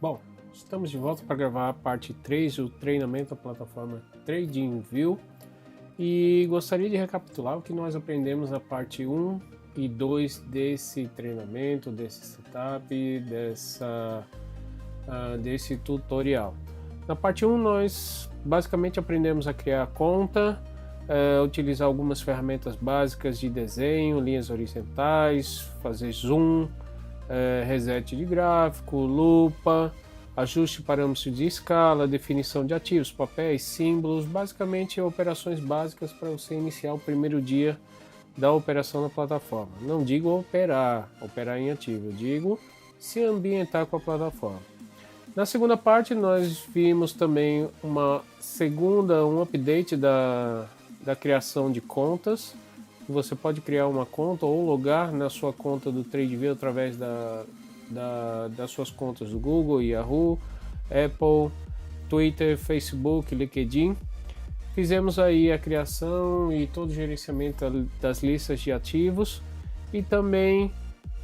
Bom, estamos de volta para gravar a parte 3 do treinamento da plataforma TradingView e gostaria de recapitular o que nós aprendemos na parte 1 e 2 desse treinamento, desse setup, desse tutorial. Na parte 1 nós basicamente aprendemos a criar conta, utilizar algumas ferramentas básicas de desenho, linhas horizontais, fazer zoom, reset de gráfico, lupa, ajuste de parâmetros de escala, definição de ativos, papéis, símbolos, basicamente operações básicas para você iniciar o primeiro dia da operação na plataforma. Não digo operar em ativo, eu digo se ambientar com a plataforma. Na segunda parte nós vimos também um update da criação de contas. Você pode criar uma conta ou logar na sua conta do TradingView através das suas contas do Google, Yahoo, Apple, Twitter, Facebook, LinkedIn. Fizemos aí a criação e todo o gerenciamento das listas de ativos e também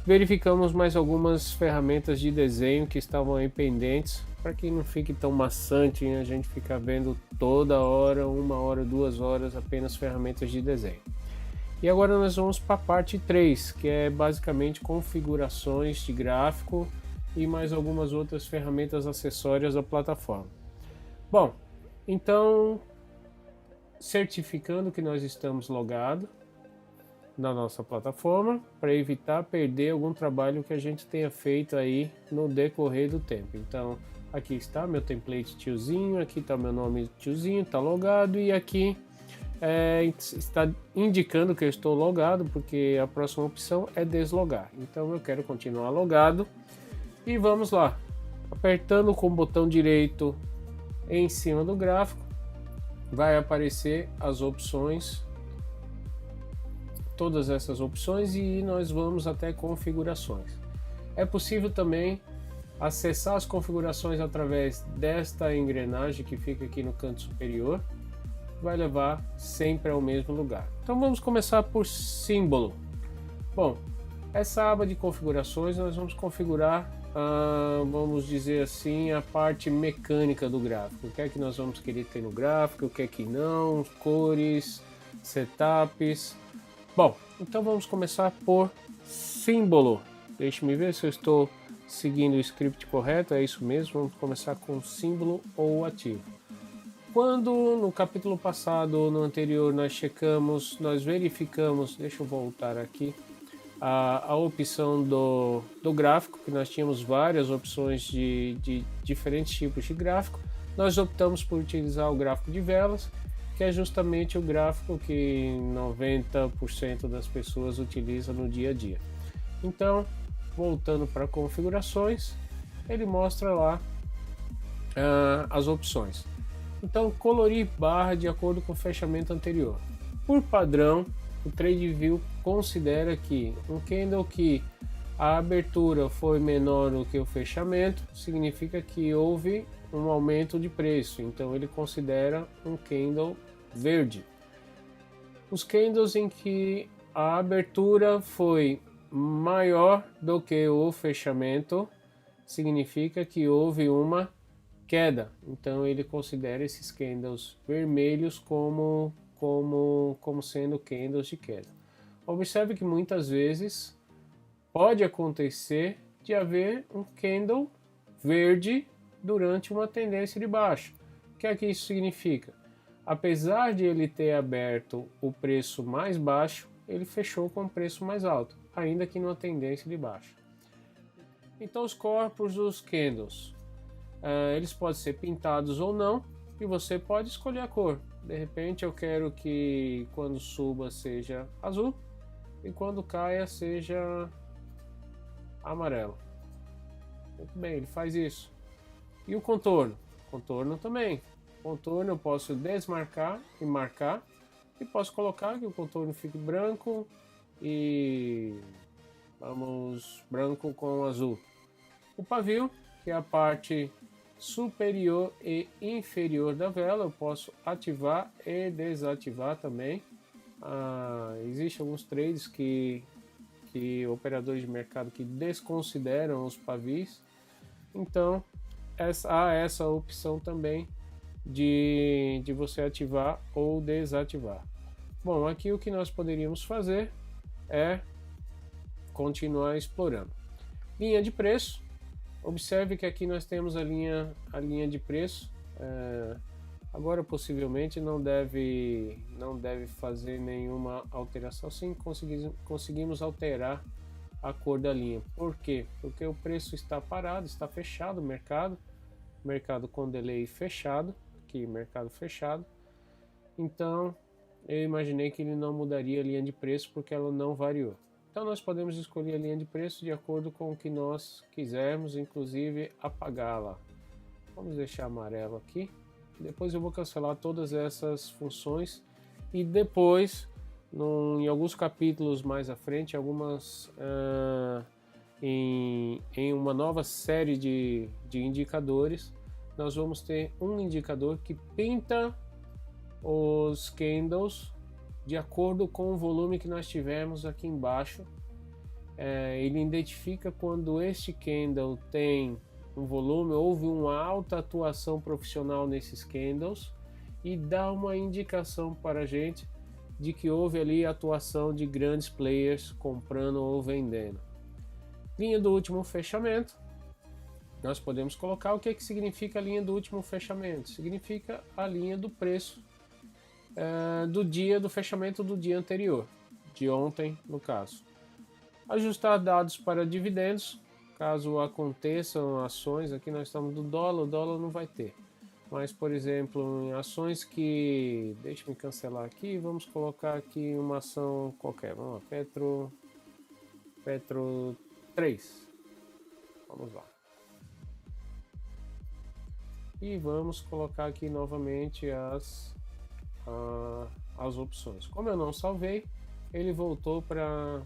verificamos mais algumas ferramentas de desenho que estavam aí pendentes para que não fique tão maçante a gente ficar vendo toda hora, 1 hora, 2 horas apenas ferramentas de desenho. E agora nós vamos para a parte 3, que é basicamente configurações de gráfico e mais algumas outras ferramentas acessórias da plataforma. Bom, então, certificando que nós estamos logados na nossa plataforma, para evitar perder algum trabalho que a gente tenha feito aí no decorrer do tempo. Então, aqui está meu template tiozinho, aqui está meu nome tiozinho, está logado, e aqui está indicando que eu estou logado, porque a próxima opção é deslogar. Então eu quero continuar logado e vamos lá, apertando com o botão direito em cima do gráfico vai aparecer as opções, todas essas opções, e nós vamos até configurações. É possível também acessar as configurações através desta engrenagem que fica aqui no canto superior, vai levar sempre ao mesmo lugar. Então vamos começar por símbolo. Bom, essa aba de configurações nós vamos configurar, vamos dizer assim, a parte mecânica do gráfico. O que é que nós vamos querer ter no gráfico, o que é que não, cores, setups. Bom, então vamos começar por símbolo. Deixe-me ver se eu estou seguindo o script correto, é isso mesmo, vamos começar com símbolo ou ativo. Quando no capítulo passado, no anterior, nós verificamos, deixa eu voltar aqui, a opção do gráfico, que nós tínhamos várias opções de diferentes tipos de gráfico, nós optamos por utilizar o gráfico de velas, que é justamente o gráfico que 90% das pessoas utilizam no dia a dia. Então, voltando para configurações, ele mostra lá as opções. Então, colorir barra de acordo com o fechamento anterior. Por padrão, o TradingView considera que um candle que a abertura foi menor do que o fechamento, significa que houve um aumento de preço. Então, ele considera um candle verde. Os candles em que a abertura foi maior do que o fechamento, significa que houve uma queda, então ele considera esses candles vermelhos como sendo candles de queda. Observe que muitas vezes pode acontecer de haver um candle verde durante uma tendência de baixa. O que é que isso significa? Apesar de ele ter aberto o preço mais baixo, ele fechou com o preço mais alto, ainda que numa tendência de baixa. Então os corpos dos candles, eles podem ser pintados ou não, e você pode escolher a cor. De repente eu quero que quando suba seja azul e quando caia seja amarelo. Muito bem, ele faz isso. E o contorno? Contorno também. Contorno eu posso desmarcar e marcar, e posso colocar que o contorno fique branco e branco com azul. O pavio, que é a parte superior e inferior da vela, eu posso ativar e desativar também. Existem alguns trades que operadores de mercado que desconsideram os pavis, então há essa opção também de você ativar ou desativar. Bom, aqui o que nós poderíamos fazer é continuar explorando. Linha de preço. Observe que aqui nós temos a linha de preço. Agora possivelmente não deve fazer nenhuma alteração. Sim, conseguimos alterar a cor da linha. Por quê? Porque o preço está parado, está fechado o mercado com delay fechado, aqui mercado fechado. Então eu imaginei que ele não mudaria a linha de preço porque ela não variou. Então nós podemos escolher a linha de preço de acordo com o que nós quisermos, inclusive apagá-la. Vamos deixar amarelo aqui. Depois eu vou cancelar todas essas funções e depois, em alguns capítulos mais à frente, em uma nova série de indicadores, nós vamos ter um indicador que pinta os candles de acordo com o volume que nós tivemos aqui embaixo. Ele identifica quando este candle tem um volume, houve uma alta atuação profissional nesses candles e dá uma indicação para a gente de que houve ali atuação de grandes players comprando ou vendendo. Linha do último fechamento. Nós podemos colocar o que significa a linha do último fechamento. Significa a linha do preço do dia do fechamento do dia anterior, de ontem no caso. Ajustar dados para dividendos, caso aconteçam ações, aqui nós estamos do dólar, o dólar não vai ter, mas por exemplo em ações que, deixa eu cancelar aqui, vamos colocar aqui uma ação qualquer, vamos lá, Petro 3, vamos lá. E vamos colocar aqui novamente as opções. Como eu não salvei, ele voltou para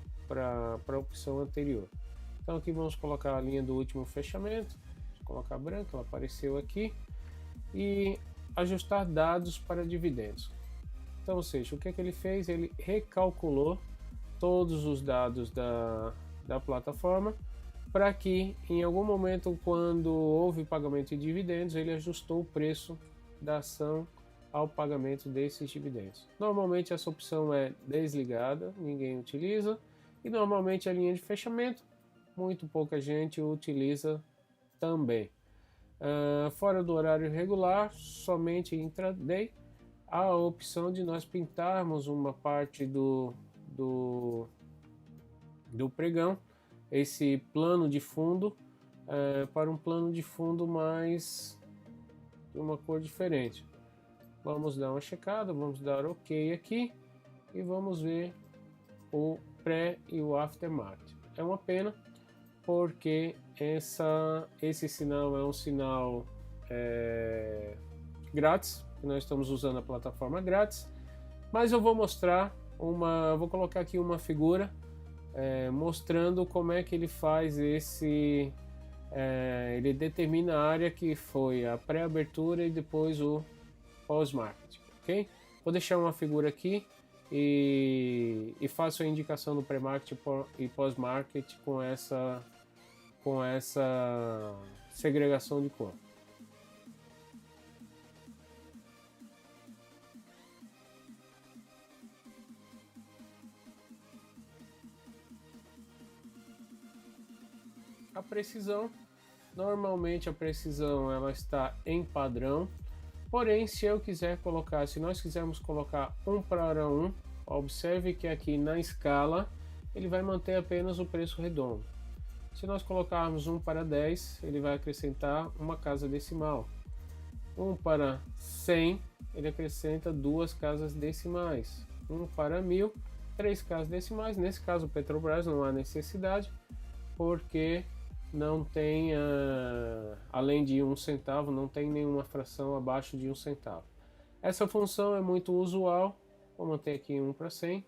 a opção anterior. Então aqui vamos colocar a linha do último fechamento, vou colocar branca, ela apareceu aqui, e ajustar dados para dividendos. Então, ou seja, o que ele fez? Ele recalculou todos os dados da plataforma para que em algum momento, quando houve pagamento de dividendos, ele ajustou o preço da ação ao pagamento desses dividendos. Normalmente essa opção é desligada, ninguém utiliza, e normalmente a linha de fechamento, muito pouca gente utiliza também. Fora do horário regular, somente intraday, há a opção de nós pintarmos uma parte do pregão, esse plano de fundo, para um plano de fundo mais de uma cor diferente. Vamos dar uma checada, vamos dar OK aqui e vamos ver o pré e o aftermarket. É uma pena porque esse sinal é um sinal grátis, nós estamos usando a plataforma grátis, mas eu vou mostrar vou colocar aqui uma figura mostrando como é que ele faz ele determina a área que foi a pré-abertura e depois o pós-market, ok? Vou deixar uma figura aqui e faço a indicação do pré-market e pós-market com essa segregação de cor. A precisão, normalmente a precisão ela está em padrão, porém se nós quisermos colocar 1:1, observe que aqui na escala ele vai manter apenas o preço redondo. Se nós colocarmos 1:10, ele vai acrescentar uma casa decimal. 1:100, ele acrescenta 2 casas decimais. 1:1000, 3 casas decimais. Nesse caso, o Petrobras não há necessidade, porque não tem, além de 1 centavo, não tem nenhuma fração abaixo de 1 centavo. Essa função é muito usual, vou manter aqui 1:100.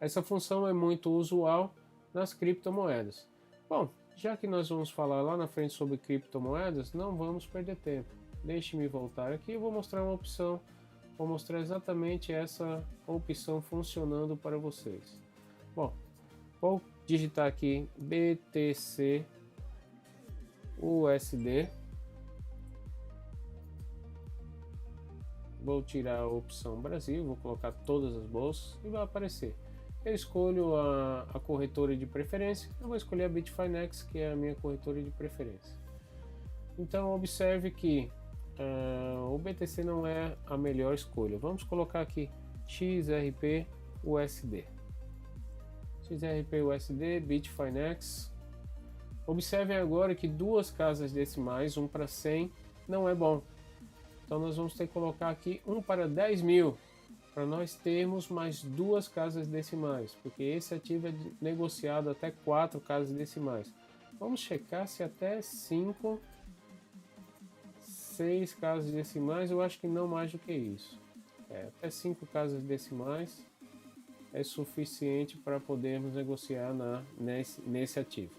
Essa função é muito usual nas criptomoedas. Bom, já que nós vamos falar lá na frente sobre criptomoedas, não vamos perder tempo. Deixe-me voltar aqui e vou mostrar uma opção, vou mostrar exatamente essa opção funcionando para vocês. Bom, vou digitar aqui BTC USD vou tirar a opção Brasil, vou colocar todas as bolsas e vai aparecer. Eu escolho a corretora de preferência, eu vou escolher a Bitfinex, que é a minha corretora de preferência. Então observe que o BTC não é a melhor escolha. Vamos colocar aqui XRP USD. XRP USD, Bitfinex. Observem agora que duas casas decimais, 1 para 100, não é bom. Então nós vamos ter que colocar aqui 1 para 10 mil, para nós termos mais duas casas decimais, porque esse ativo é negociado até 4 casas decimais. Vamos checar se até 5, 6 casas decimais, eu acho que não mais do que isso. Até 5 casas decimais é suficiente para podermos negociar nesse ativo.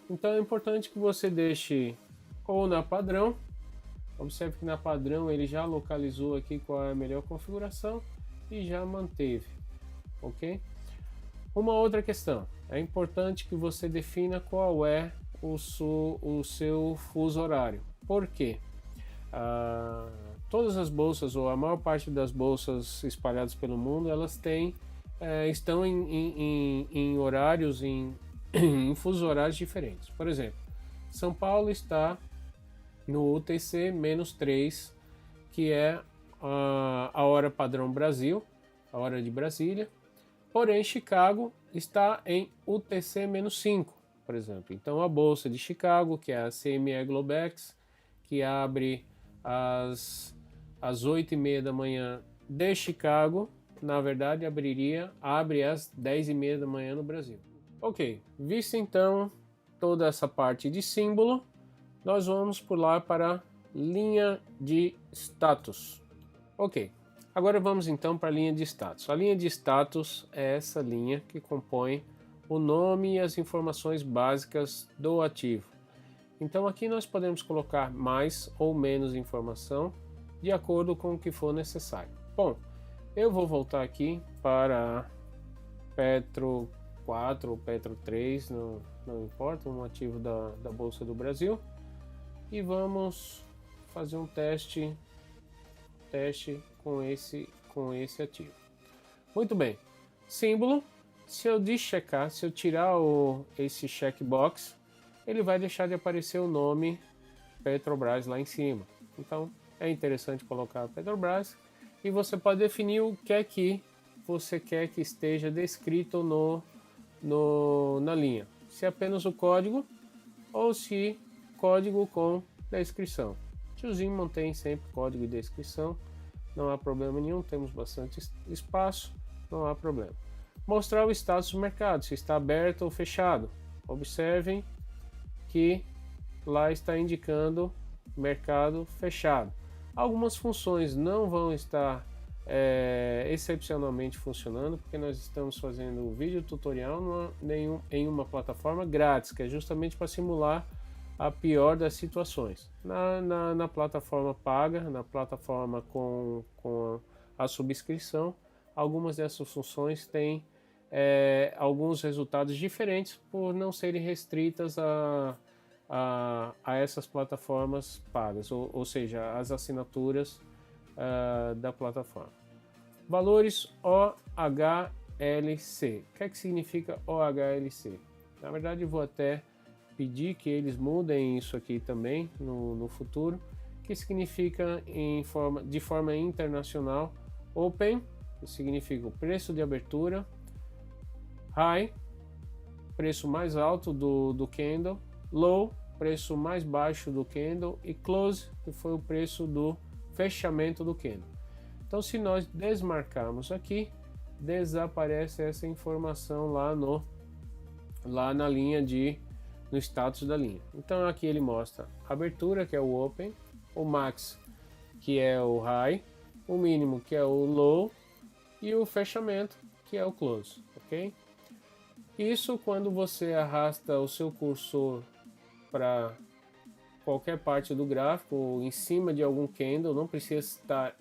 Então é importante que você deixe ou na padrão. Observe que na padrão ele já localizou aqui qual é a melhor configuração e já manteve, ok? Uma outra questão, é importante que você defina qual é o seu fuso horário. Por quê? Todas as bolsas, ou a maior parte das bolsas espalhadas pelo mundo, elas estão em horários, em fusos horários diferentes. Por exemplo, São Paulo está no UTC-3, que é a hora padrão Brasil, a hora de Brasília. Porém, Chicago está em UTC-5, por exemplo. Então, a bolsa de Chicago, que é a CME Globex, que abre às 8h30 da manhã de Chicago, na verdade abre às 10h30 da manhã no Brasil. Ok, visto então toda essa parte de símbolo, nós vamos pular para linha de status. Ok, agora vamos então para a linha de status. A linha de status é essa linha que compõe o nome e as informações básicas do ativo. Então aqui nós podemos colocar mais ou menos informação de acordo com o que for necessário. Bom, eu vou voltar aqui para Petro 4 ou Petro 3, não importa, um ativo da Bolsa do Brasil. E vamos fazer um teste com esse ativo. Muito bem, símbolo, se eu deschecar, se eu tirar esse checkbox, ele vai deixar de aparecer o nome Petrobras lá em cima. Então é interessante colocar Petrobras e você pode definir o que é que você quer que esteja descrito na linha. Se é apenas o código ou se código com descrição. Tiozinho mantém sempre código e descrição, não há problema nenhum, temos bastante espaço, não há problema. Mostrar o status do mercado, se está aberto ou fechado. Observem que lá está indicando mercado fechado. Algumas funções não vão estar excepcionalmente funcionando, porque nós estamos fazendo um vídeo tutorial em uma plataforma grátis, que é justamente para simular a pior das situações. Na plataforma paga, na plataforma com a subscrição, algumas dessas funções têm alguns resultados diferentes por não serem restritas a essas plataformas pagas, ou seja, as assinaturas da plataforma. Valores OHLC. O que é que significa OHLC? Na verdade, eu vou até pedir que eles mudem isso aqui também no futuro, que significa de forma internacional. Open, que significa o preço de abertura. High, preço mais alto do candle. Low, preço mais baixo do candle. E Close, que foi o preço do fechamento do candle. Então, se nós desmarcarmos aqui, desaparece essa informação lá na linha no status da linha. Então aqui ele mostra a abertura, que é o open, o max, que é o high, o mínimo, que é o low, e o fechamento, que é o close, ok? Isso quando você arrasta o seu cursor para qualquer parte do gráfico, ou em cima de algum candle, não precisa estar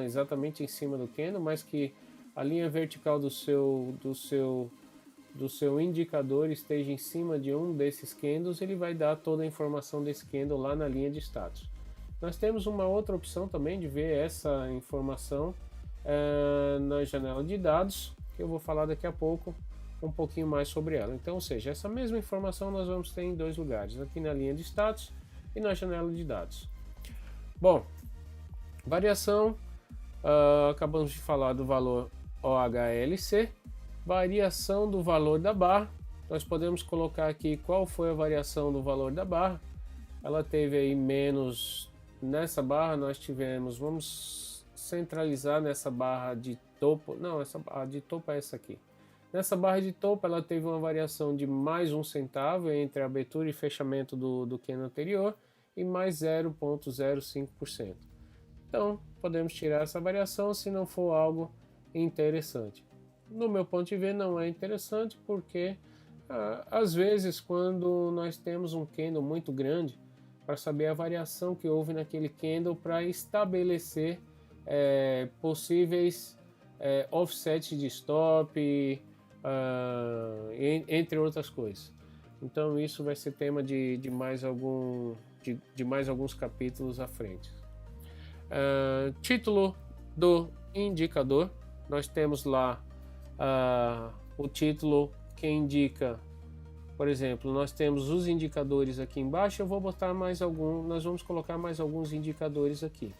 exatamente em cima do candle, mas que a linha vertical do seu indicador esteja em cima de um desses candles, ele vai dar toda a informação desse candle lá na linha de status. Nós temos uma outra opção também de ver essa informação na janela de dados, que eu vou falar daqui a pouco um pouquinho mais sobre ela. Então, ou seja, essa mesma informação nós vamos ter em dois lugares, aqui na linha de status e na janela de dados. Bom, variação, acabamos de falar do valor OHLC, variação do valor da barra, nós podemos colocar aqui qual foi a variação do valor da barra. Ela teve aí menos, nessa barra nós tivemos, vamos centralizar nessa barra de topo, não, essa barra de topo é essa aqui. Nessa barra de topo ela teve uma variação de mais 1 centavo entre a abertura e fechamento do candle anterior e mais 0,05%. Então podemos tirar essa variação se não for algo interessante. No meu ponto de vista não é interessante porque às vezes quando nós temos um candle muito grande, para saber a variação que houve naquele candle para estabelecer possíveis offsets de stop, entre outras coisas. Então isso vai ser tema de mais alguns capítulos à frente. Título do indicador, nós temos lá o título que indica, por exemplo, nós temos os indicadores aqui embaixo, eu vou botar mais algum, nós vamos colocar mais alguns indicadores aqui.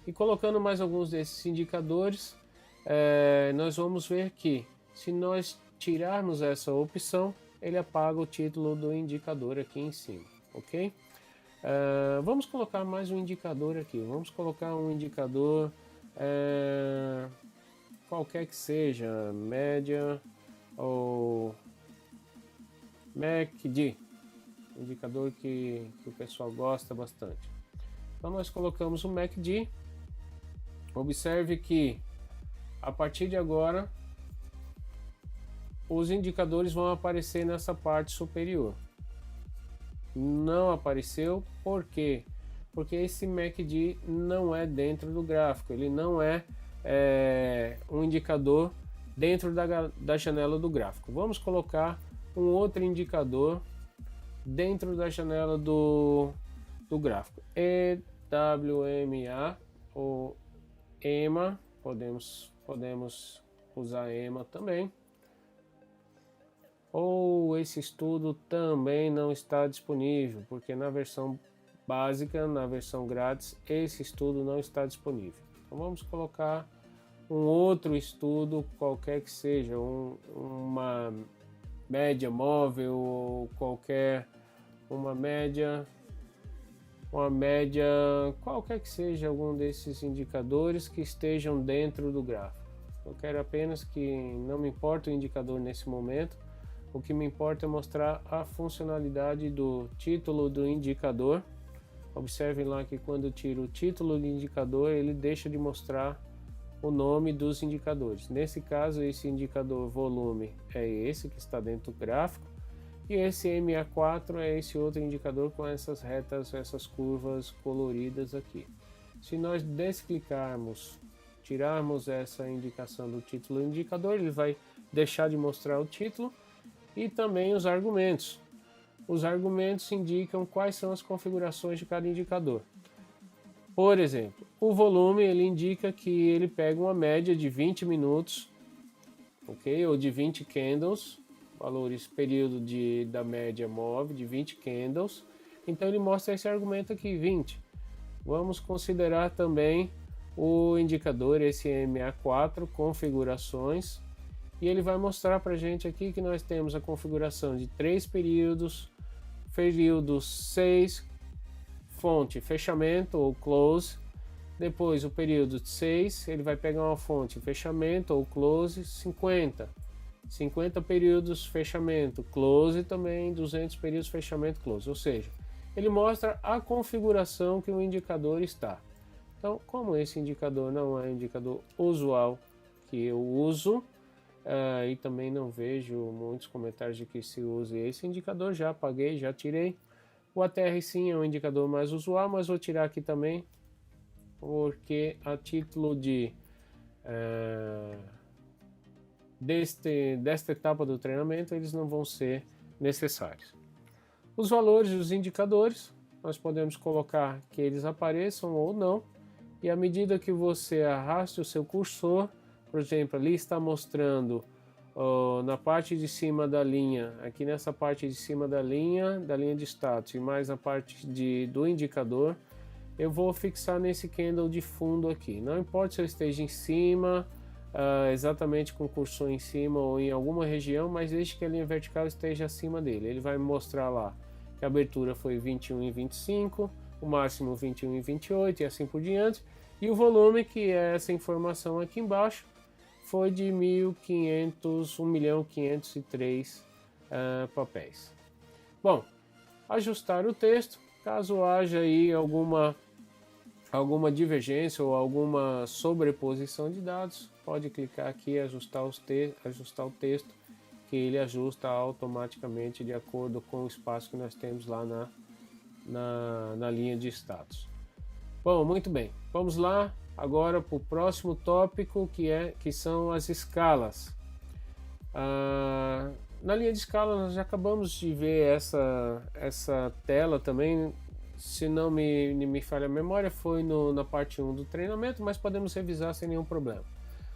E colocando mais alguns desses indicadores, nós vamos ver que se nós tirarmos essa opção, ele apaga o título do indicador aqui em cima, ok? Vamos colocar mais um indicador aqui, vamos colocar um indicador qualquer que seja, média ou MACD, indicador que o pessoal gosta bastante. Então nós colocamos o MACD, observe que a partir de agora os indicadores vão aparecer nessa parte superior. Não apareceu, por quê? Porque esse MACD não é dentro do gráfico, ele não é um indicador dentro da janela do gráfico. Vamos colocar um outro indicador dentro da janela do gráfico. EWMA ou EMA, podemos usar EMA também. Ou esse estudo também não está disponível, porque na versão básica, na versão grátis, esse estudo não está disponível. Então vamos colocar um outro estudo, qualquer que seja, uma média móvel ou uma média, qualquer que seja algum desses indicadores que estejam dentro do gráfico. Eu quero apenas que, não me importa o indicador nesse momento, o que me importa é mostrar a funcionalidade do título do indicador. Observem lá que quando eu tiro o título do indicador, ele deixa de mostrar o nome dos indicadores. Nesse caso, esse indicador volume é esse que está dentro do gráfico, e esse MA4 é esse outro indicador com essas retas, essas curvas coloridas aqui. Se nós desclicarmos, tirarmos essa indicação do título do indicador, ele vai deixar de mostrar o título e também os argumentos. Os argumentos indicam quais são as configurações de cada indicador. Por exemplo, o volume ele indica que ele pega uma média de 20 minutos, ok? Ou de 20 candles, valores período da média móvel de 20 candles. Então ele mostra esse argumento aqui, 20. Vamos considerar também o indicador, esse MA4, configurações. E ele vai mostrar para a gente aqui que nós temos a configuração de 3 períodos, período 6, fonte fechamento ou close. Depois o período 6, ele vai pegar uma fonte fechamento ou close 50. 50 períodos fechamento, close também, 200 períodos fechamento, close. Ou seja, ele mostra a configuração que o indicador está. Então, como esse indicador não é um indicador usual que eu uso, e também não vejo muitos comentários de que se use esse indicador, já apaguei, já tirei. O ATR sim é um indicador mais usual, mas vou tirar aqui também, porque a título desta etapa do treinamento eles não vão ser necessários. Os valores dos indicadores, nós podemos colocar que eles apareçam ou não, e à medida que você arraste o seu cursor, por exemplo, ali está mostrando na parte de cima da linha, aqui nessa parte de cima da linha de status e mais na parte do indicador, eu vou fixar nesse candle de fundo aqui. Não importa se eu esteja em cima, exatamente com o cursor em cima ou em alguma região, mas desde que a linha vertical esteja acima dele. Ele vai me mostrar lá que a abertura foi 21,25, o máximo 21,28 e assim por diante. E o volume, que é essa informação aqui embaixo, foi de 1.503 papéis. Bom, ajustar o texto, caso haja aí alguma divergência ou alguma sobreposição de dados, pode clicar aqui e ajustar o texto, que ele ajusta automaticamente de acordo com o espaço que nós temos lá na linha de status. Bom, muito bem, vamos lá agora para o próximo tópico, que são as escalas. Na linha de escala nós já acabamos de ver essa tela também, se não me falha a memória, foi na parte 1 do treinamento, mas podemos revisar sem nenhum problema.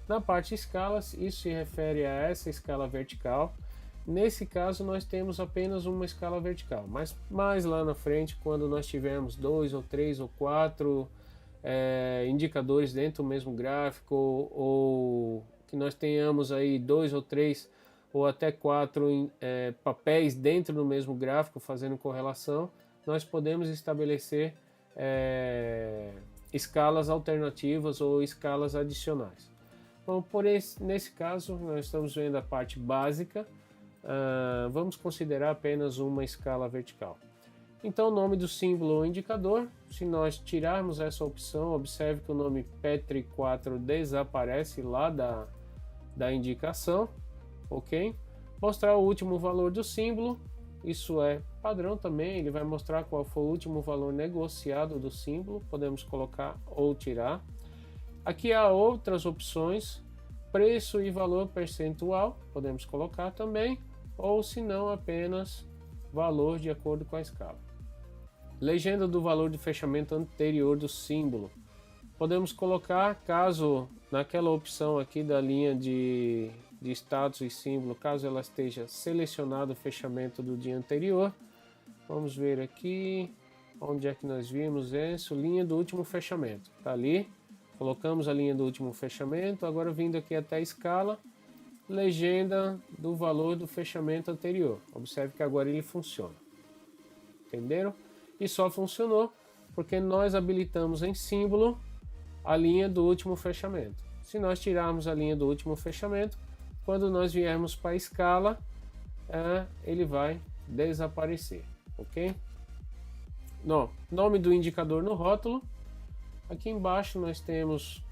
Na parte escalas, isso se refere a essa escala vertical. Nesse caso nós temos apenas uma escala vertical, mas mais lá na frente, quando nós tivermos 2 ou 3 ou 4 indicadores dentro do mesmo gráfico, ou que nós tenhamos aí 2 ou 3 ou até 4 papéis dentro do mesmo gráfico fazendo correlação, nós podemos estabelecer escalas alternativas ou escalas adicionais. Bom, nesse caso nós estamos vendo a parte básica, vamos considerar apenas uma escala vertical. Então, o nome do símbolo ou indicador, se nós tirarmos essa opção, observe que o nome Petri 4 desaparece lá da indicação, ok? Mostrar o último valor do símbolo, isso é padrão também, ele vai mostrar qual foi o último valor negociado do símbolo, podemos colocar ou tirar. Aqui há outras opções, preço e valor percentual, podemos colocar também, ou se não apenas valor de acordo com a escala. Legenda do valor de fechamento anterior do símbolo. Podemos colocar, caso naquela opção aqui da linha de status e símbolo, caso ela esteja selecionado o fechamento do dia anterior. Vamos ver aqui, onde é que nós vimos isso, linha do último fechamento, tá ali. Colocamos a linha do último fechamento, agora vindo aqui até a escala, legenda do valor do fechamento anterior. Observe que agora ele funciona. Entenderam? E só funcionou porque nós habilitamos em símbolo a linha do último fechamento. Se nós tirarmos a linha do último fechamento, quando nós viermos para a escala, ele vai desaparecer, ok? Nome do indicador no rótulo. Aqui embaixo nós temos,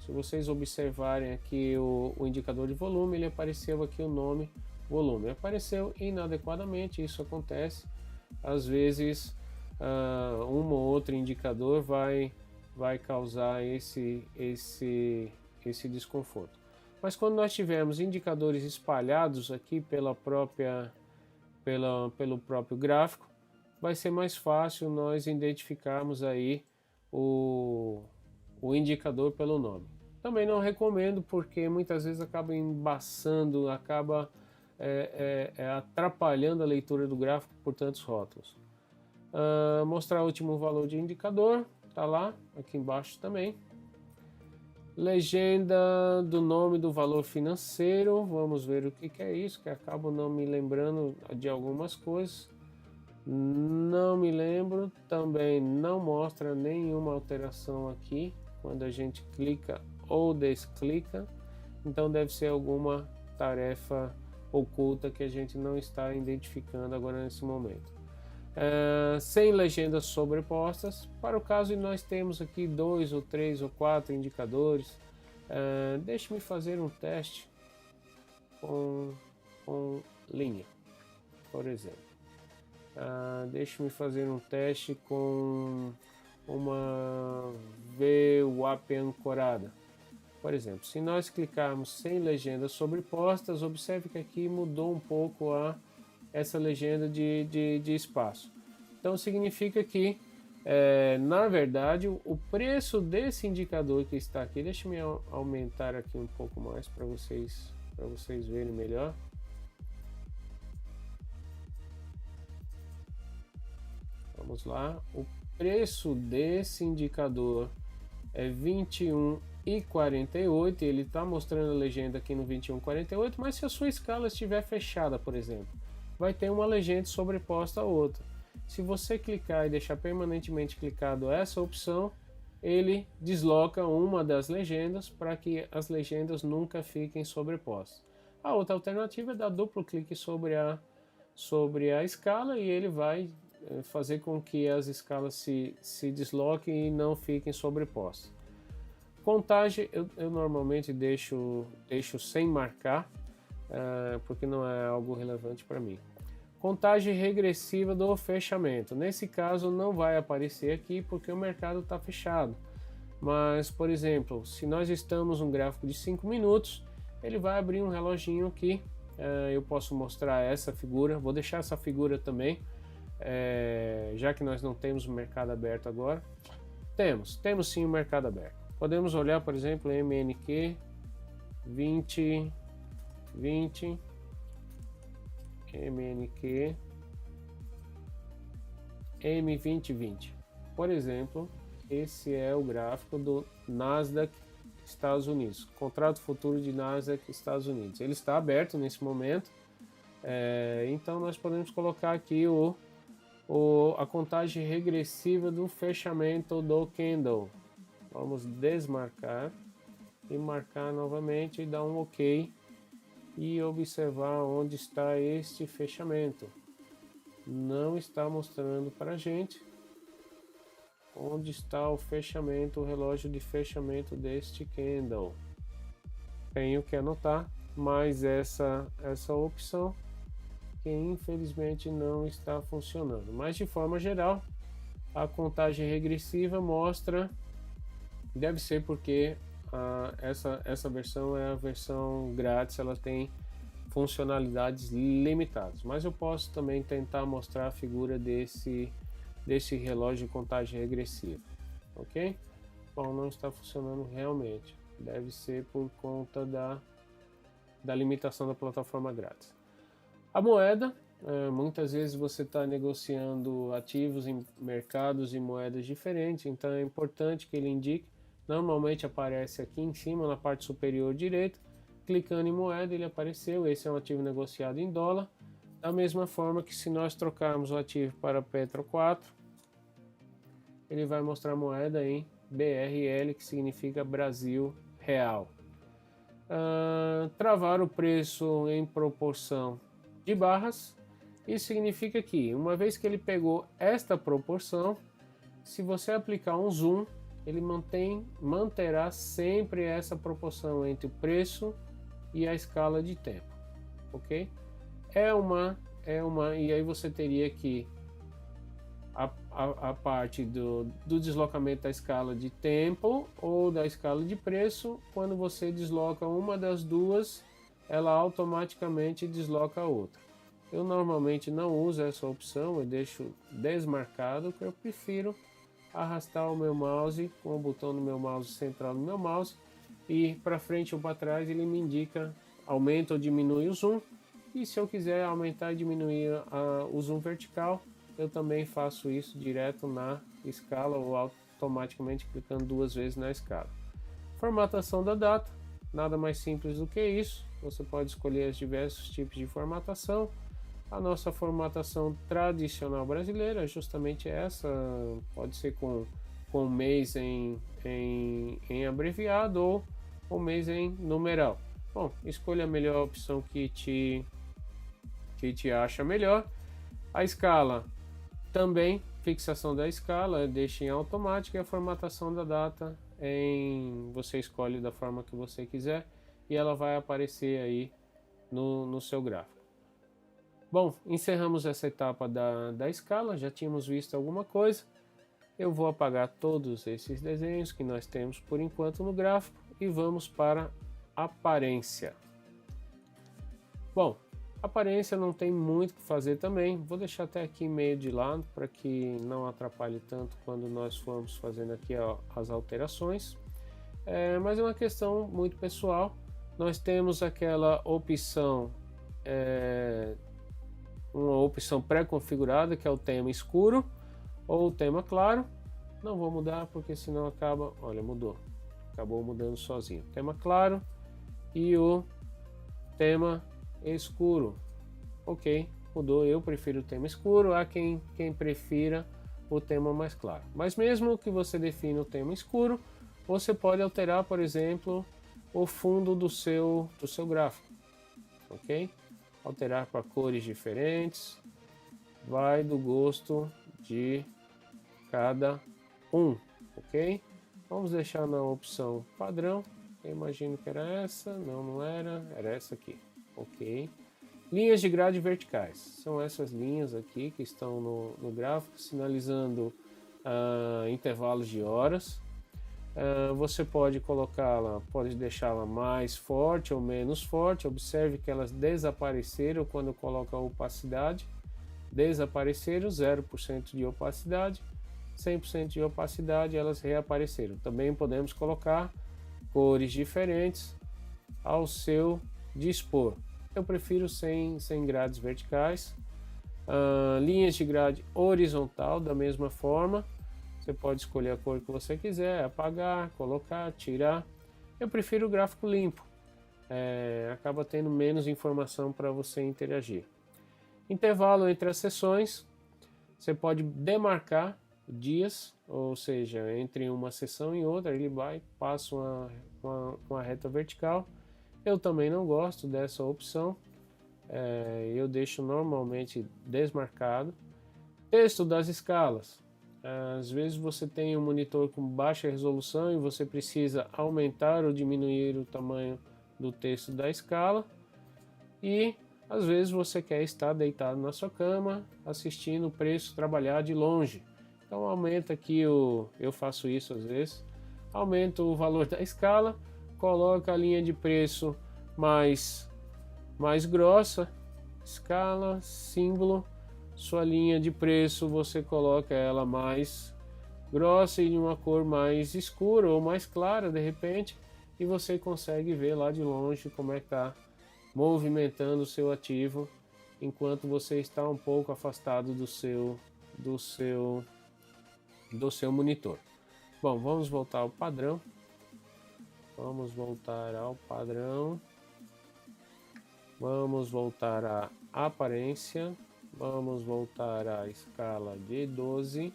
se vocês observarem aqui o indicador de volume, ele apareceu aqui o nome volume. Apareceu inadequadamente, isso acontece. Às vezes um ou outro indicador vai causar esse desconforto. Mas quando nós tivermos indicadores espalhados aqui pelo próprio gráfico, vai ser mais fácil nós identificarmos aí o indicador pelo nome. Também não recomendo, porque muitas vezes acaba embaçando, acaba atrapalhando a leitura do gráfico por tantos rótulos. Mostrar o último valor de indicador, tá lá, aqui embaixo também. Legenda do nome do valor financeiro, vamos ver o que é isso, que acabo não me lembrando de algumas coisas. Não me lembro, também não mostra nenhuma alteração aqui quando a gente clica ou desclica, então deve ser alguma tarefa oculta que a gente não está identificando agora nesse momento. Sem legendas sobrepostas, para o caso de nós temos aqui 2 ou 3 ou 4 indicadores. Deixe-me fazer um teste com linha, por exemplo. Deixe-me fazer um teste com uma VWAP ancorada. Por exemplo, se nós clicarmos sem legendas sobrepostas, observe que aqui mudou um pouco essa legenda de espaço. Então significa que, na verdade, o preço desse indicador que está aqui, deixa eu aumentar aqui um pouco mais para vocês verem melhor. Vamos lá, o preço desse indicador é 21,48, ele está mostrando a legenda aqui no 21,48, mas se a sua escala estiver fechada, por exemplo, vai ter uma legenda sobreposta a outra. Se você clicar e deixar permanentemente clicado essa opção, ele desloca uma das legendas para que as legendas nunca fiquem sobrepostas. A outra alternativa é dar duplo clique sobre a escala e ele vai fazer com que as escalas se desloquem e não fiquem sobrepostas. Contagem eu normalmente deixo sem marcar, porque não é algo relevante para mim. Contagem regressiva do fechamento. Nesse caso não vai aparecer aqui porque o mercado está fechado. Mas, por exemplo, se nós estamos num gráfico de 5 minutos, ele vai abrir um reloginho aqui. Eu posso mostrar essa figura. Vou deixar essa figura também, já que nós não temos o mercado aberto agora. Temos sim o mercado aberto. Podemos olhar, por exemplo, MNQ 2020. MNQ M2020. Por exemplo, esse é o gráfico do Nasdaq Estados Unidos, contrato futuro de Nasdaq Estados Unidos. Ele está aberto nesse momento, então nós podemos colocar aqui a contagem regressiva do fechamento do candle. Vamos desmarcar e marcar novamente e dar um OK. E observar onde está este fechamento. Não está mostrando para a gente onde está o fechamento, o relógio de fechamento deste candle. Tenho que anotar mais essa opção que infelizmente não está funcionando. Mas de forma geral, a contagem regressiva deve ser porque essa versão é a versão grátis, ela tem funcionalidades limitadas, mas eu posso também tentar mostrar a figura desse relógio de contagem regressiva, ok? Bom, não está funcionando realmente, deve ser por conta da limitação da plataforma grátis. A moeda, muitas vezes você está negociando ativos em mercados e moedas diferentes, então é importante que ele indique. Normalmente aparece aqui em cima na parte superior direita, clicando em moeda ele apareceu, esse é um ativo negociado em dólar, da mesma forma que se nós trocarmos o ativo para Petro 4, ele vai mostrar a moeda em BRL, que significa Brasil Real. Travar o preço em proporção de barras, isso significa que uma vez que ele pegou esta proporção, se você aplicar um zoom, ele manterá sempre essa proporção entre o preço e a escala de tempo, ok? E aí você teria que a parte do deslocamento da escala de tempo ou da escala de preço, quando você desloca uma das duas, ela automaticamente desloca a outra. Eu normalmente não uso essa opção, eu deixo desmarcado, porque eu prefiro arrastar o meu mouse com o botão do meu mouse central no meu mouse e para frente ou para trás ele me indica aumenta ou diminui o zoom, e se eu quiser aumentar e diminuir o zoom vertical, eu também faço isso direto na escala ou automaticamente clicando duas vezes na escala. Formatação da data, nada mais simples do que isso, você pode escolher os diversos tipos de formatação. A nossa formatação tradicional brasileira é justamente essa, pode ser com mês em abreviado ou com mês em numeral. Bom, escolha a melhor opção que te acha melhor. A escala também, fixação da escala, deixa em automático, e a formatação da data você escolhe da forma que você quiser e ela vai aparecer aí no seu gráfico. Bom, encerramos essa etapa da escala, já tínhamos visto alguma coisa. Eu vou apagar todos esses desenhos que nós temos por enquanto no gráfico e vamos para aparência. Bom, Aparência não tem muito o que fazer também, vou deixar até aqui meio de lado para que não atrapalhe tanto quando nós formos fazendo aqui as alterações. Mas é uma questão muito pessoal. Nós temos aquela opção, uma opção pré-configurada, que é o tema escuro ou o tema claro. Não vou mudar porque senão acaba, olha, mudou, acabou mudando sozinho. Tema claro e o tema escuro. Ok, mudou. Eu prefiro o tema escuro, há quem prefira o tema mais claro. Mas mesmo que você defina o tema escuro, você pode alterar, por exemplo, o fundo do seu gráfico. Ok? Alterar para cores diferentes, vai do gosto de cada um. Ok? Vamos deixar na opção padrão. Eu imagino que era essa, não era, era essa aqui. Ok. Linhas de grade verticais, são essas linhas aqui que estão no gráfico, sinalizando intervalos de horas. Você pode colocá-la, pode deixá-la mais forte ou menos forte. Observe que elas desapareceram quando eu coloco a opacidade. Desapareceram, 0% de opacidade, 100% de opacidade, elas reapareceram. Também podemos colocar cores diferentes ao seu dispor. Eu prefiro sem grades verticais. Linhas de grade horizontal, da mesma forma. Você pode escolher a cor que você quiser, apagar, colocar, tirar. Eu prefiro o gráfico limpo. Acaba tendo menos informação para você interagir. Intervalo entre as sessões. Você pode demarcar dias, ou seja, entre uma sessão e outra, ele passa uma reta vertical. Eu também não gosto dessa opção, eu deixo normalmente desmarcado. Texto das escalas, às vezes você tem um monitor com baixa resolução e você precisa aumentar ou diminuir o tamanho do texto da escala, e às vezes você quer estar deitado na sua cama assistindo o preço trabalhar de longe. Então aumenta aqui, eu faço isso às vezes, aumento o valor da escala, coloca a linha de preço mais grossa, escala, símbolo, sua linha de preço você coloca ela mais grossa e de uma cor mais escura ou mais clara de repente, e você consegue ver lá de longe como é que está movimentando o seu ativo enquanto você está um pouco afastado do seu monitor. Bom, vamos voltar ao padrão. Vamos voltar ao padrão. Vamos voltar à aparência. Vamos voltar à escala de 12.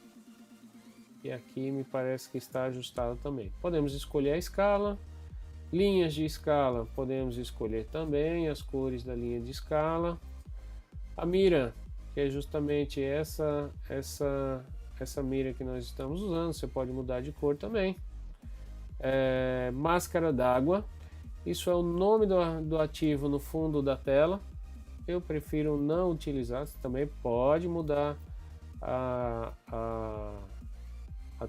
E aqui me parece que está ajustado também. Podemos escolher a escala. Linhas de escala, podemos escolher também as cores da linha de escala. A mira, que é justamente essa mira que nós estamos usando, você pode mudar de cor também. Máscara d'água, isso é o nome do ativo no fundo da tela. Eu prefiro não utilizar, você também pode mudar a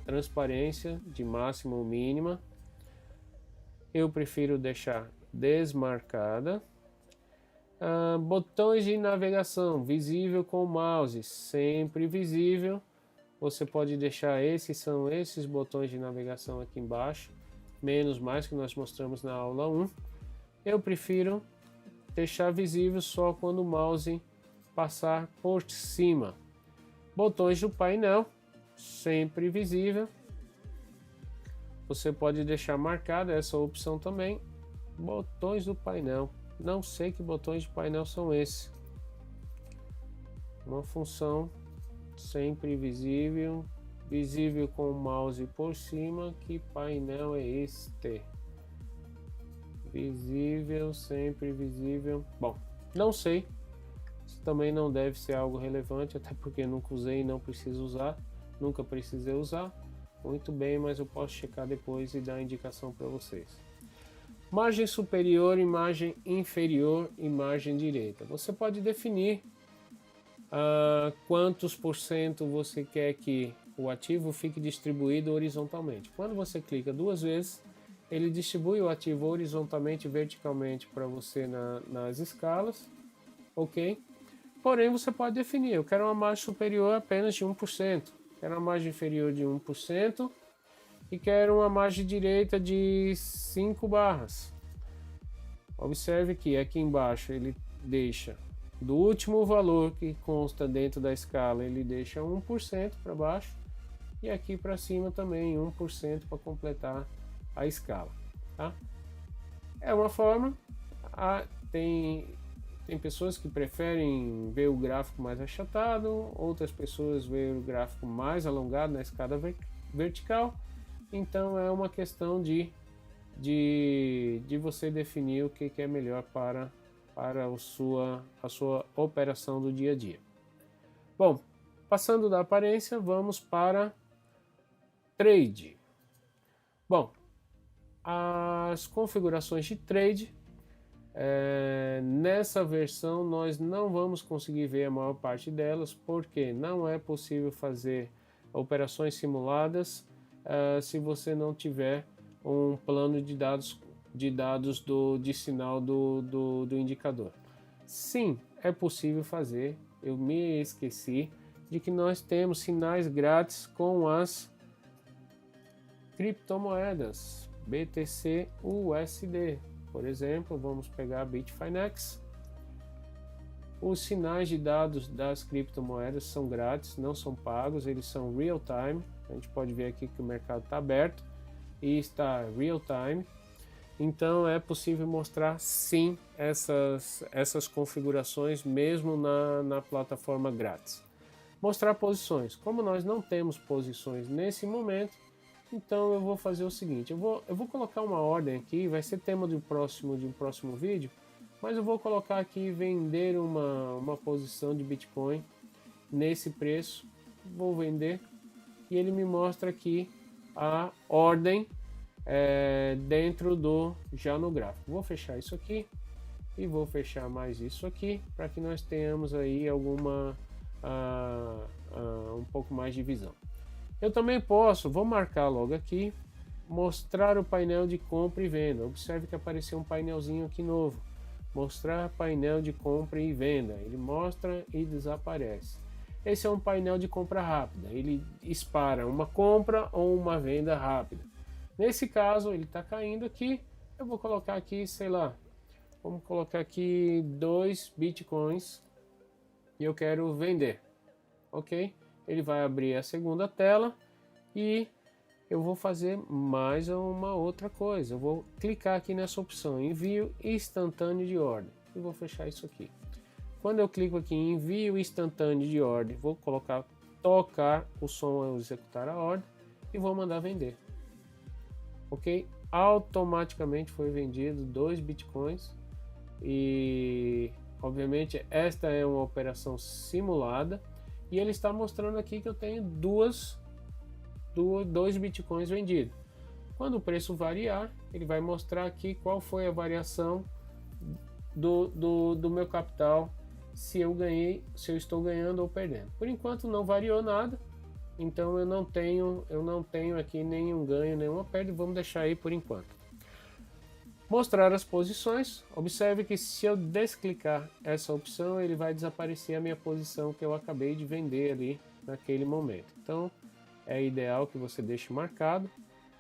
transparência de máxima ou mínima. Eu prefiro deixar desmarcada. Botões de navegação, visível com o mouse, sempre visível. Você pode deixar são esses botões de navegação aqui embaixo, menos mais que nós mostramos na aula 1. Eu prefiro deixar visível só quando o mouse passar por cima. Botões do painel, sempre visível. Você pode deixar marcada essa opção também. Botões do painel. Não sei que botões de painel são esses. Uma função sempre visível. Visível com o mouse por cima. Que painel é este? Visível, sempre visível. Bom, não sei. Isso também não deve ser algo relevante, até porque nunca usei e não preciso usar. Nunca precisei usar. Muito bem, mas eu posso checar depois e dar a indicação para vocês. Margem superior e margem inferior e margem direita. Você pode definir quantos por cento você quer que o ativo fique distribuído horizontalmente. Quando você clica duas vezes, ele distribui o ativo horizontalmente e verticalmente para você nas escalas. ok? Porém, você pode definir, eu quero uma margem superior apenas de 1%, quero uma margem inferior de 1% e quero uma margem direita de 5 barras. Observe que aqui embaixo ele deixa do último valor que consta dentro da escala, ele deixa 1% para baixo e aqui para cima também 1% para completar a escala, tá? É uma forma, tem pessoas que preferem ver o gráfico mais achatado, outras pessoas ver o gráfico mais alongado na escada vertical, então é uma questão de você definir o que é melhor para a sua operação do dia a dia. Bom, passando da aparência, vamos para trade. Bom, as configurações de trade, nessa versão nós não vamos conseguir ver a maior parte delas, porque não é possível fazer operações simuladas se você não tiver um plano de dados de sinal do indicador. Sim, é possível fazer. Eu me esqueci de que nós temos sinais grátis com as criptomoedas BTC USD. Por exemplo, vamos pegar a Bitfinex. Os sinais de dados das criptomoedas são grátis, não são pagos, eles são real time. A gente pode ver aqui que o mercado está aberto e está real time. Então é possível mostrar sim essas configurações mesmo na plataforma grátis. Mostrar posições. Como nós não temos posições nesse momento, então eu vou fazer o seguinte, eu vou colocar uma ordem aqui, vai ser tema de um próximo vídeo, mas eu vou colocar aqui vender uma posição de Bitcoin nesse preço, vou vender e ele me mostra aqui a ordem dentro já no gráfico. Vou fechar isso aqui e vou fechar mais isso aqui para que nós tenhamos aí um pouco mais de visão. Eu também vou marcar logo aqui, mostrar o painel de compra e venda. Observe que apareceu um painelzinho aqui novo. Mostrar painel de compra e venda. Ele mostra e desaparece. Esse é um painel de compra rápida. Ele dispara uma compra ou uma venda rápida. Nesse caso, ele está caindo aqui. Eu vou colocar aqui, sei lá, vamos colocar aqui 2 bitcoins e eu quero vender. Ok? Ele vai abrir a segunda tela e eu vou fazer mais uma outra coisa. Eu vou clicar aqui nessa opção, envio instantâneo de ordem. E vou fechar isso aqui. Quando eu clico aqui em envio instantâneo de ordem, vou colocar tocar o som ao executar a ordem e vou mandar vender. Ok? Automaticamente foi vendido 2 bitcoins e obviamente esta é uma operação simulada. E ele está mostrando aqui que eu tenho 2 bitcoins vendidos. Quando o preço variar, ele vai mostrar aqui qual foi a variação do meu capital, se eu estou ganhando ou perdendo. Por enquanto não variou nada, então eu não tenho aqui nenhum ganho, nenhuma perda. Vamos deixar aí por enquanto. Mostrar as posições. Observe que se eu desclicar essa opção, ele vai desaparecer a minha posição que eu acabei de vender ali naquele momento. Então é ideal que você deixe marcado.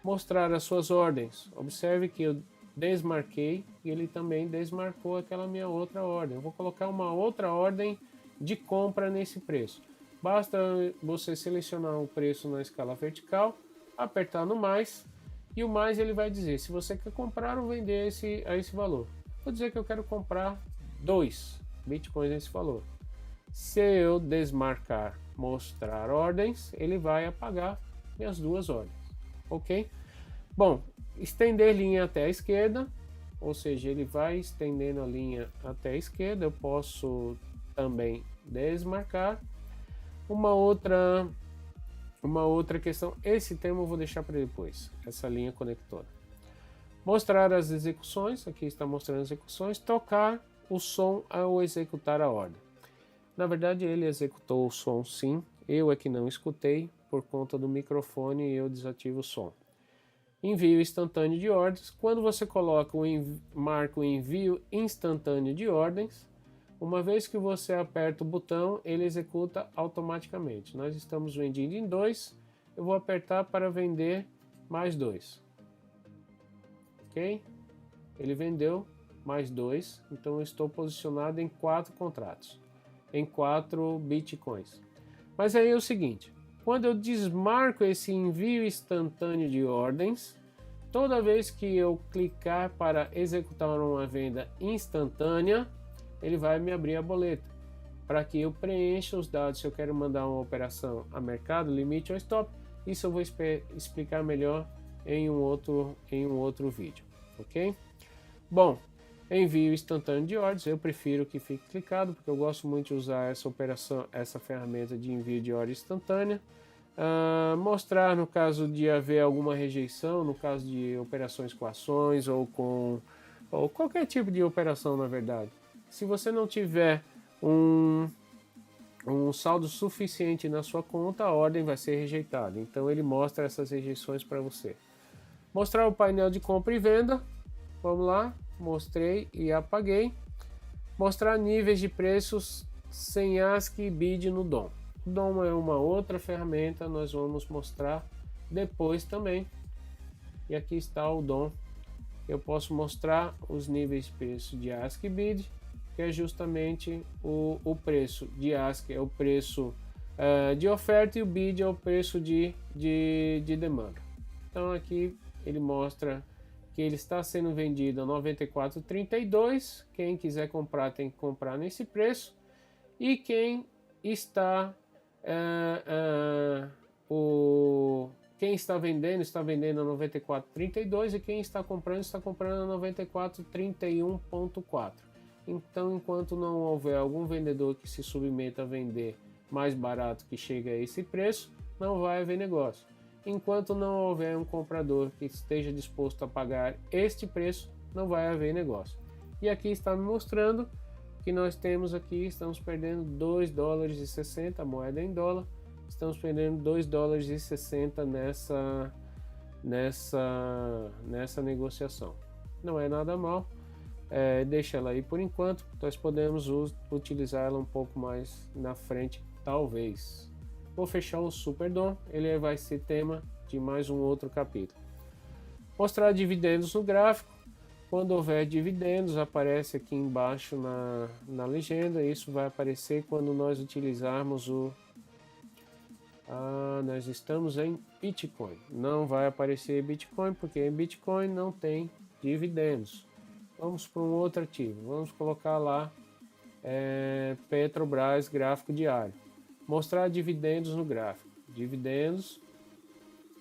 Mostrar as suas ordens. Observe que eu desmarquei e ele também desmarcou aquela minha outra ordem. Eu vou colocar uma outra ordem de compra nesse preço. Basta você selecionar o preço na escala vertical, apertar no mais. E o mais ele vai dizer se você quer comprar ou vender a esse valor. Vou dizer que eu quero comprar 2 bitcoins nesse valor. Se eu desmarcar mostrar ordens, ele vai apagar minhas 2 ordens. Ok? Bom, estender linha até a esquerda, ou seja, ele vai estendendo a linha até a esquerda. Eu posso também desmarcar. Uma outra questão, esse tema eu vou deixar para depois, essa linha conectora. Mostrar as execuções, aqui está mostrando as execuções, tocar o som ao executar a ordem. Na verdade ele executou o som sim, eu é que não escutei, por conta do microfone eu desativo o som. Envio instantâneo de ordens, quando você marca o envio instantâneo de ordens, Uma vez que você aperta o botão, ele executa automaticamente. Nós estamos vendendo em 2, eu vou apertar para vender mais 2. Ok? Ele vendeu mais 2, então eu estou posicionado em 4 contratos, em 4 bitcoins. Mas aí é o seguinte, quando eu desmarco esse envio instantâneo de ordens, toda vez que eu clicar para executar uma venda instantânea, ele vai me abrir a boleta para que eu preencha os dados. Se eu quero mandar uma operação a mercado, limite ou stop, isso eu vou explicar melhor em um outro vídeo, ok? Bom, envio instantâneo de ordens, eu prefiro que fique clicado porque eu gosto muito de usar essa ferramenta de envio de ordem instantânea. Mostrar no caso de haver alguma rejeição, no caso de operações com ações ou qualquer tipo de operação, na verdade. Se você não tiver um saldo suficiente na sua conta, a ordem vai ser rejeitada. Então ele mostra essas rejeições para você. Mostrar o painel de compra e venda. Vamos lá, mostrei e apaguei. Mostrar níveis de preços sem ASCII e BID no DOM. O DOM é uma outra ferramenta, nós vamos mostrar depois também. E aqui está o DOM. Eu posso mostrar os níveis de preço de ASCII e BID, que é justamente o preço de ASCII, é o preço de oferta, e o BID é o preço de demanda. Então aqui ele mostra que ele está sendo vendido a 94,32. Quem quiser comprar tem que comprar nesse preço. E quem está quem está vendendo a 94,32, e quem está comprando a 94,31,4. Então, enquanto não houver algum vendedor que se submeta a vender mais barato que chegue a esse preço, não vai haver negócio. Enquanto não houver um comprador que esteja disposto a pagar este preço, não vai haver negócio. E aqui está me mostrando que nós temos aqui, estamos perdendo 2 dólares e 60, a moeda em dólar, estamos perdendo 2 dólares e 60 nessa negociação. Não é nada mal, deixa ela aí por enquanto, nós podemos utilizar ela um pouco mais na frente, talvez. Vou fechar o Super DOM, ele vai ser tema de mais um outro capítulo. Mostrar dividendos no gráfico. Quando houver dividendos, aparece aqui embaixo na legenda. Isso vai aparecer quando nós utilizarmos nós estamos em Bitcoin. Não vai aparecer Bitcoin, porque em Bitcoin não tem dividendos. Vamos para um outro ativo. Vamos colocar lá Petrobras, gráfico diário. Mostrar dividendos no gráfico. Dividendos.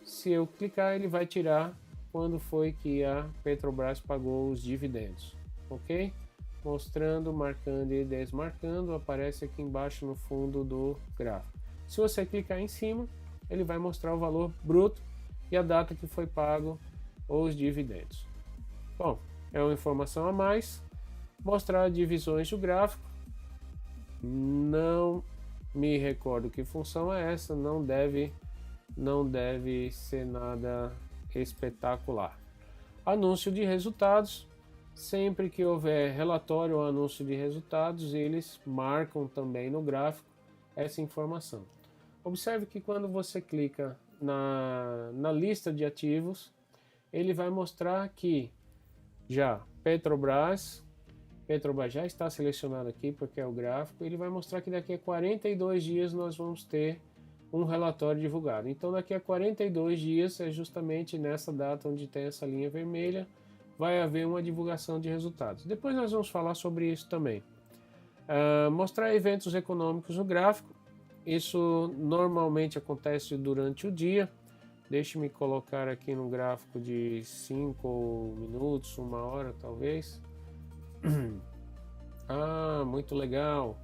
Se eu clicar, ele vai tirar quando foi que a Petrobras pagou os dividendos, ok? Mostrando, marcando e desmarcando, aparece aqui embaixo no fundo do gráfico. Se você clicar em cima, ele vai mostrar o valor bruto e a data que foi pago os dividendos. Bom, é uma informação a mais. Mostrar divisões do gráfico. Não me recordo que função é essa, não deve ser nada espetacular. Anúncio de resultados. Sempre que houver relatório ou anúncio de resultados, eles marcam também no gráfico essa informação. Observe que quando você clica na lista de ativos, ele vai mostrar que já Petrobras já está selecionado aqui porque é o gráfico. Ele vai mostrar que daqui a 42 dias nós vamos ter um relatório divulgado. Então daqui a 42 dias, é justamente nessa data onde tem essa linha vermelha, vai haver uma divulgação de resultados. Depois nós vamos falar sobre isso também. Mostrar eventos econômicos no gráfico. Isso normalmente acontece durante o dia. Deixe-me colocar aqui no gráfico de 5 minutos, 1 hora talvez. Muito legal.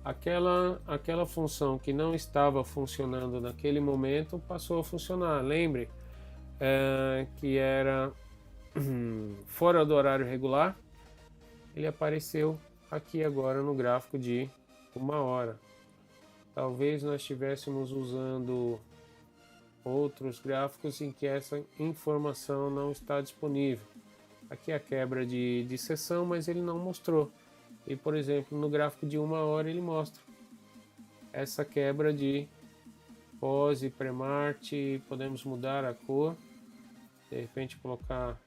Aquela função que não estava funcionando naquele momento passou a funcionar. Lembre que era fora do horário regular. Ele apareceu aqui agora no gráfico de 1 hora. Talvez nós estivéssemos usando outros gráficos em que essa informação não está disponível. Aqui é a quebra de sessão, mas ele não mostrou. E, por exemplo, no gráfico de 1 hora ele mostra essa quebra de pose, pré-marte. Podemos mudar a cor, de repente colocar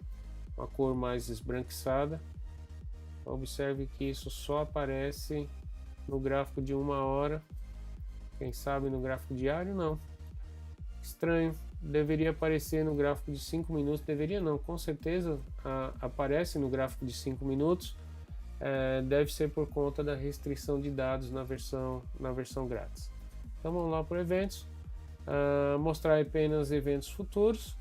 uma cor mais esbranquiçada. Observe que isso só aparece no gráfico de 1 hora. Quem sabe no gráfico diário não. Estranho. Deveria aparecer no gráfico de 5 minutos. Deveria não, com certeza aparece no gráfico de 5 minutos. Deve ser por conta da restrição de dados na versão grátis. Então vamos lá para eventos. Mostrar apenas eventos futuros.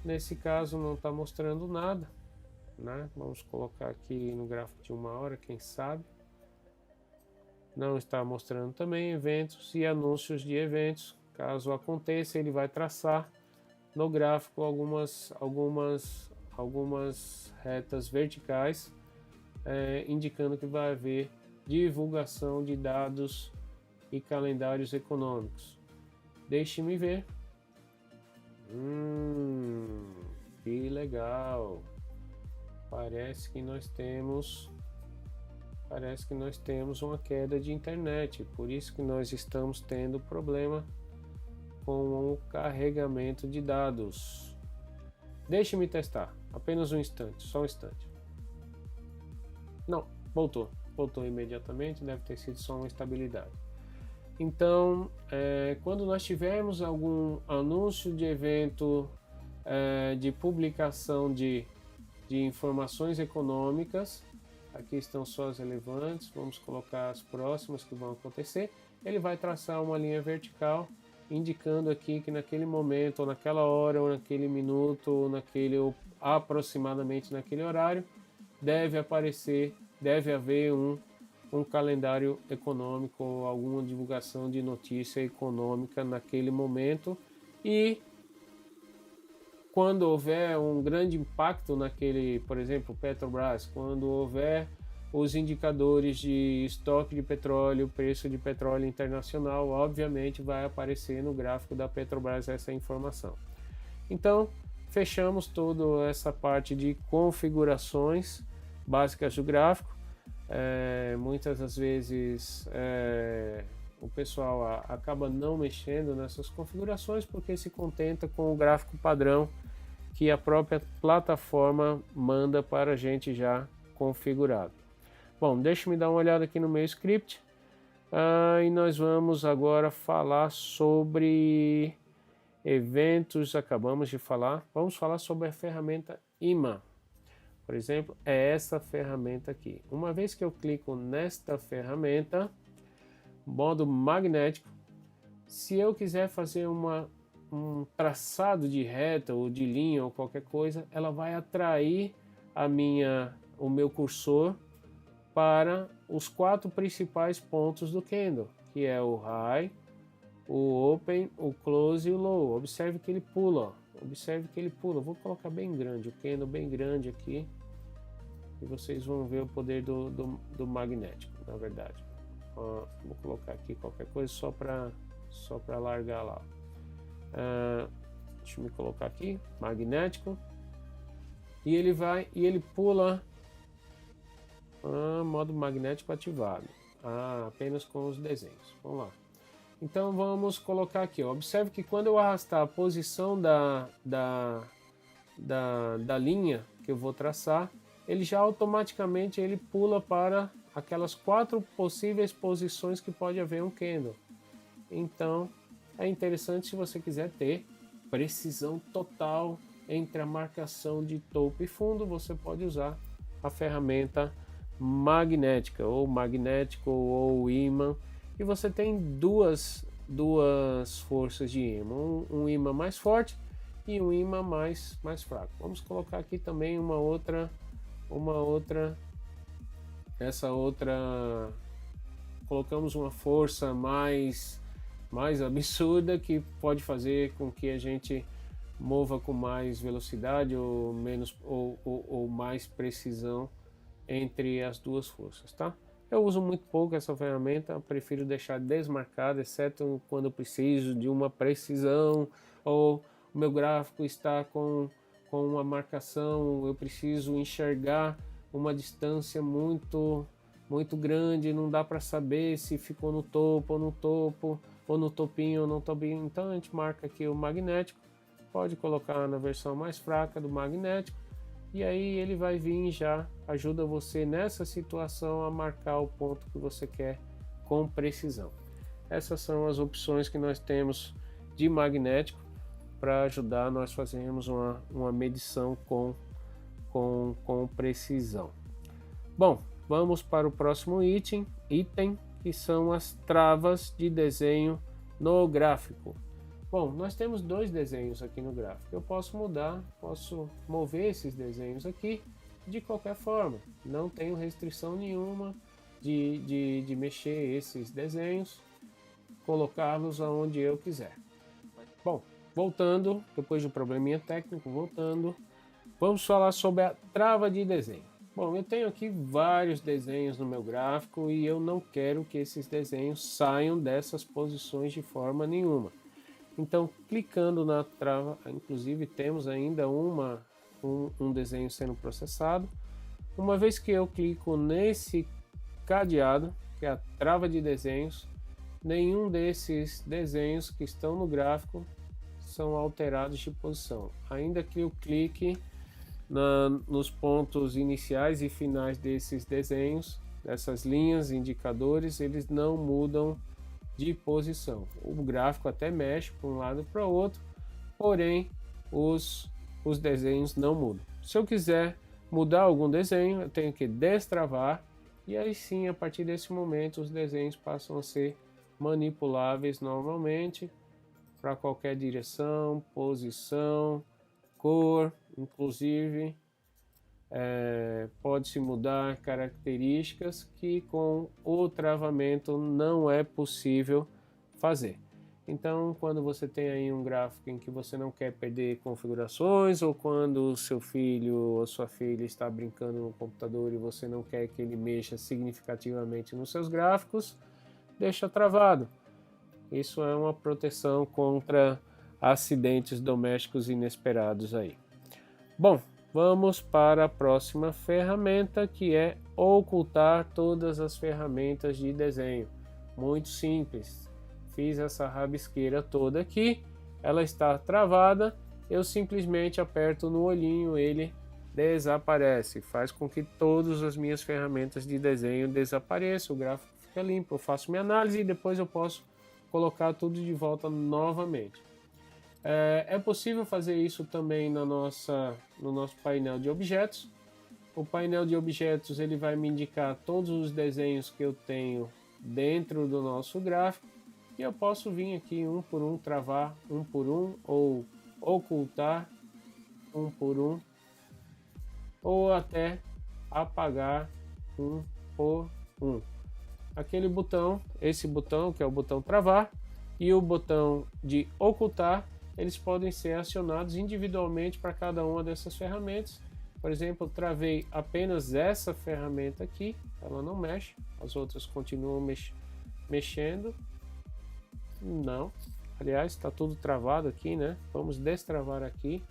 Nesse caso não está mostrando nada, né? Vamos colocar aqui no gráfico de 1 hora, quem sabe. Não está mostrando também eventos e anúncios de eventos. Caso aconteça, ele vai traçar no gráfico algumas retas verticais, indicando que vai haver divulgação de dados e calendários econômicos. Deixe-me ver. Que legal. Parece que nós temos uma queda de internet, por isso que nós estamos tendo problema com o carregamento de dados. Deixe-me testar, apenas um instante, só um instante. Não, voltou imediatamente, deve ter sido só uma instabilidade. Então, quando nós tivermos algum anúncio de evento, de publicação de informações econômicas, aqui estão só as relevantes, vamos colocar as próximas que vão acontecer. Ele vai traçar uma linha vertical, indicando aqui que naquele momento, ou naquela hora, ou naquele minuto, ou aproximadamente naquele horário, deve haver um calendário econômico ou alguma divulgação de notícia econômica naquele momento. E quando houver um grande impacto naquele, por exemplo, Petrobras, quando houver os indicadores de estoque de petróleo, preço de petróleo internacional, obviamente vai aparecer no gráfico da Petrobras essa informação. Então, fechamos toda essa parte de configurações básicas do gráfico. Muitas das vezes o pessoal acaba não mexendo nessas configurações porque se contenta com o gráfico padrão que a própria plataforma manda para a gente já configurado. Bom, deixa-me dar uma olhada aqui no meu script e nós vamos agora falar sobre eventos. Acabamos de falar, vamos falar sobre a ferramenta imã. Por exemplo, é essa ferramenta aqui. Uma vez que eu clico nesta ferramenta, modo magnético, se eu quiser fazer um traçado de reta ou de linha ou qualquer coisa, ela vai atrair o meu cursor para os 4 principais pontos do candle, que é o high, o open, o close e o low. Observe que ele pula, Vou colocar bem grande, o candle bem grande aqui, e vocês vão ver o poder do magnético, na verdade. Vou colocar aqui qualquer coisa só para largar lá. Deixa eu me colocar aqui, magnético, e ele pula, modo magnético ativado, apenas com os desenhos. Vamos lá. Então vamos colocar aqui, ó. Observe que quando eu arrastar a posição da linha que eu vou traçar, ele já automaticamente pula para aquelas 4 possíveis posições que pode haver um candle. Então é interessante se você quiser ter precisão total entre a marcação de topo e fundo, você pode usar a ferramenta magnética ou magnético ou ímã, e você tem duas forças de ímã, um ímã mais forte e um ímã mais fraco. Vamos colocar aqui também colocamos uma força mais absurda que pode fazer com que a gente mova com mais velocidade ou menos ou mais precisão entre as duas forças, tá? Eu uso muito pouco essa ferramenta, prefiro deixar desmarcada, exceto quando eu preciso de uma precisão ou o meu gráfico está com uma marcação, eu preciso enxergar uma distância muito muito grande, não dá para saber se ficou no topo ou no topo, ou no topinho ou no topinho. Então a gente marca aqui o magnético, pode colocar na versão mais fraca do magnético, e aí ele vai vir já, ajuda você nessa situação a marcar o ponto que você quer com precisão. Essas são as opções que nós temos de magnético para ajudar nós fazermos uma medição com precisão. Bom, vamos para o próximo item, que são as travas de desenho no gráfico. Bom, nós temos dois desenhos aqui no gráfico. Eu posso mudar, posso mover esses desenhos aqui de qualquer forma. Não tenho restrição nenhuma de mexer esses desenhos, colocá-los aonde eu quiser. Bom, voltando, depois de um probleminha técnico, vamos falar sobre a trava de desenho. Bom, eu tenho aqui vários desenhos no meu gráfico e eu não quero que esses desenhos saiam dessas posições de forma nenhuma. Então, clicando na trava, inclusive temos ainda um desenho sendo processado. Uma vez que eu clico nesse cadeado, que é a trava de desenhos, nenhum desses desenhos que estão no gráfico são alterados de posição. Ainda que eu clique nos pontos iniciais e finais desses desenhos, dessas linhas, indicadores, eles não mudam de posição. O gráfico até mexe para um lado para o outro, porém os desenhos não mudam. Se eu quiser mudar algum desenho, eu tenho que destravar, e aí sim, a partir desse momento, os desenhos passam a ser manipuláveis normalmente para qualquer direção, posição, cor, inclusive pode-se mudar características que com o travamento não é possível fazer. Então, quando você tem aí um gráfico em que você não quer perder configurações, ou quando o seu filho ou sua filha está brincando no computador e você não quer que ele mexa significativamente nos seus gráficos, deixa travado. Isso é uma proteção contra acidentes domésticos inesperados aí. Bom, vamos para a próxima ferramenta, que é ocultar todas as ferramentas de desenho. Muito simples. Fiz essa rabisqueira toda aqui, ela está travada, eu simplesmente aperto no olhinho, ele desaparece. Faz com que todas as minhas ferramentas de desenho desapareçam, o gráfico fica limpo, eu faço minha análise e depois eu posso colocar tudo de volta novamente. É possível fazer isso também no nosso painel de objetos. O painel de objetos ele vai me indicar todos os desenhos que eu tenho dentro do nosso gráfico, e eu posso vir aqui um por um, travar um por um, ou ocultar um por um, ou até apagar um por um. Aquele botão, esse botão que é o botão travar e o botão de ocultar, eles podem ser acionados individualmente para cada uma dessas ferramentas. Por exemplo, eu travei apenas essa ferramenta aqui, ela não mexe, as outras continuam mexendo. Não, aliás, está tudo travado aqui, né? Vamos destravar aqui.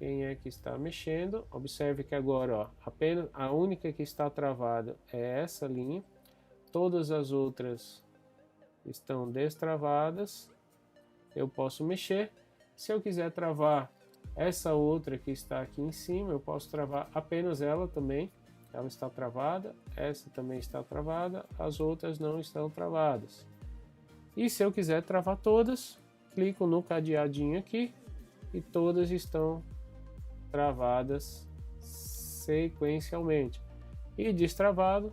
Quem é que está mexendo? Observe que agora, ó, apenas a única que está travada é essa linha. Todas as outras estão destravadas. Eu posso mexer. Se eu quiser travar essa outra que está aqui em cima, eu posso travar apenas ela também. Ela está travada, essa também está travada, as outras não estão travadas. E se eu quiser travar todas, clico no cadeadinho aqui e todas estão travadas sequencialmente. E destravado,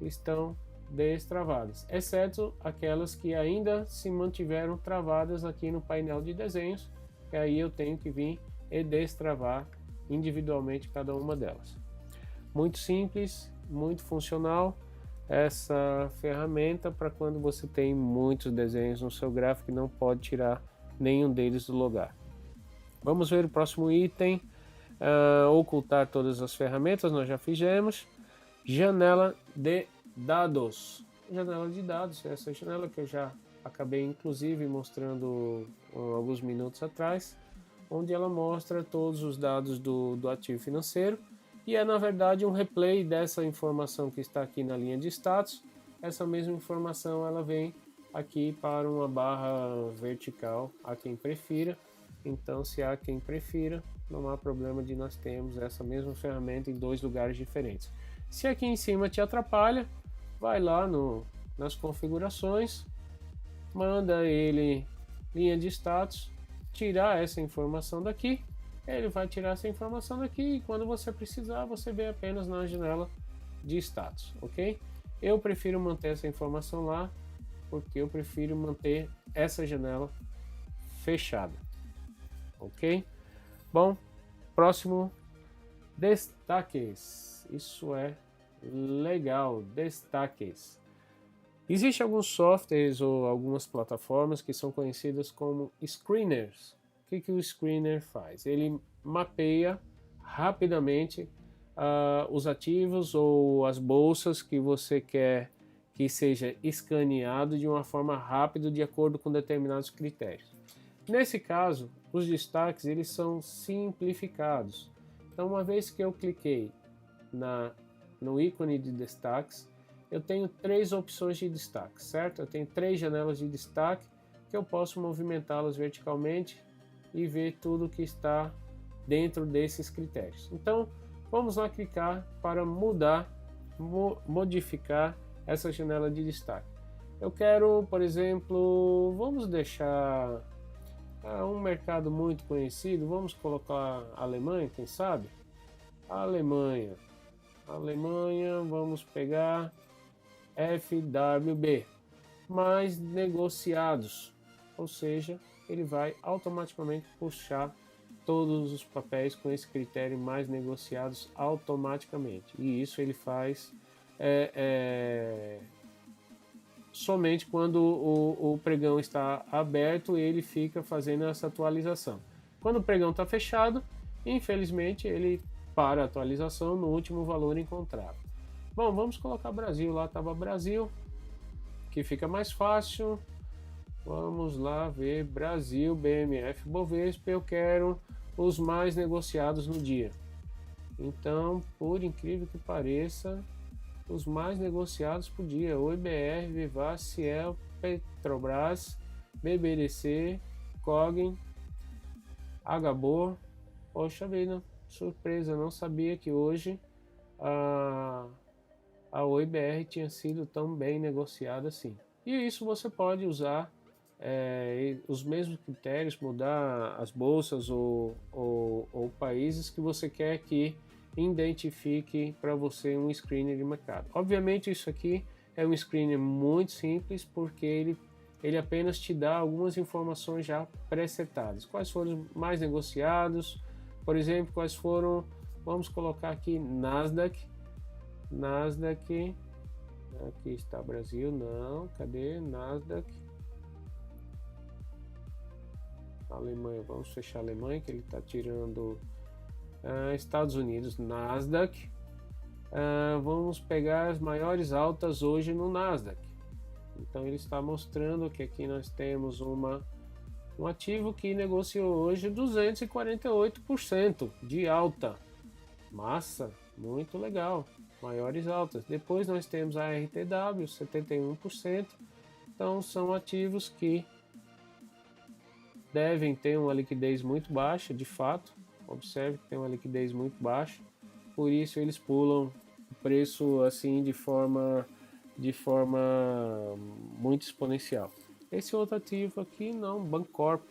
estão destravadas, exceto aquelas que ainda se mantiveram travadas aqui no painel de desenhos, e aí eu tenho que vir e destravar individualmente cada uma delas. Muito simples, muito funcional essa ferramenta para quando você tem muitos desenhos no seu gráfico e não pode tirar nenhum deles do lugar. Vamos ver o próximo item. Ocultar todas as ferramentas, nós já fizemos. Janela de dados. Janela de dados, essa janela que eu já acabei inclusive mostrando alguns minutos atrás, onde ela mostra todos os dados do ativo financeiro. e é na verdade um replay dessa informação que está aqui na linha de status. Essa mesma informação ela vem aqui para uma barra vertical, a quem prefira. Então, se há quem prefira, não há problema de nós termos essa mesma ferramenta em dois lugares diferentes. Se aqui em cima te atrapalha, vai lá nas configurações, manda ele linha de status, tirar essa informação daqui, ele vai tirar essa informação daqui e quando você precisar, você vê apenas na janela de status, ok? Eu prefiro manter essa informação lá, porque eu prefiro manter essa janela fechada, ok? Bom, próximo, destaques. Isso é legal, destaques. Existem alguns softwares ou algumas plataformas que são conhecidas como screeners. O que o screener faz? Ele mapeia rapidamente os ativos ou as bolsas que você quer que seja escaneado de uma forma rápida de acordo com determinados critérios. Nesse caso, os destaques eles são simplificados. Então, uma vez que eu cliquei no ícone de destaques, eu tenho três opções de destaque, certo? Eu tenho três janelas de destaque que eu posso movimentá-las verticalmente e ver tudo que está dentro desses critérios. Então, vamos lá clicar para modificar essa janela de destaque. Eu quero, por exemplo, vamos deixar um mercado muito conhecido, vamos colocar a Alemanha, quem sabe? A Alemanha, vamos pegar FWB, mais negociados, ou seja, ele vai automaticamente puxar todos os papéis com esse critério mais negociados automaticamente, e isso ele faz somente quando o pregão está aberto, ele fica fazendo essa atualização. Quando o pregão está fechado, infelizmente ele para a atualização no último valor encontrado. Bom, vamos colocar Brasil, lá estava Brasil, que fica mais fácil. Vamos lá ver Brasil, BMF Bovespa, eu quero os mais negociados no dia. Então, por incrível que pareça, os mais negociados por dia: Oi BR, Vivaz, Ciel, Petrobras, BBDC, Cogn, Hbor. Poxa vida, surpresa, não sabia que hoje a Oi BR tinha sido tão bem negociada assim. E isso você pode usar os mesmos critérios, mudar as bolsas ou países que você quer que identifique para você um screener de mercado. Obviamente isso aqui é um screener muito simples, porque ele apenas te dá algumas informações já pré-setadas. Quais foram os mais negociados, por exemplo, quais foram, vamos colocar aqui Nasdaq, aqui está Brasil, não, cadê Nasdaq? Alemanha, vamos fechar a Alemanha, que ele está tirando Estados Unidos, Nasdaq. Vamos pegar as maiores altas hoje no Nasdaq. Então ele está mostrando que aqui nós temos um ativo que negociou hoje 248% de alta. Massa, muito legal, maiores altas. Depois nós temos a RTW, 71%. Então são ativos que devem ter uma liquidez muito baixa, de fato. Observe que tem uma liquidez muito baixa, por isso eles pulam o preço assim de forma muito exponencial. Esse outro ativo aqui não, Bancorp,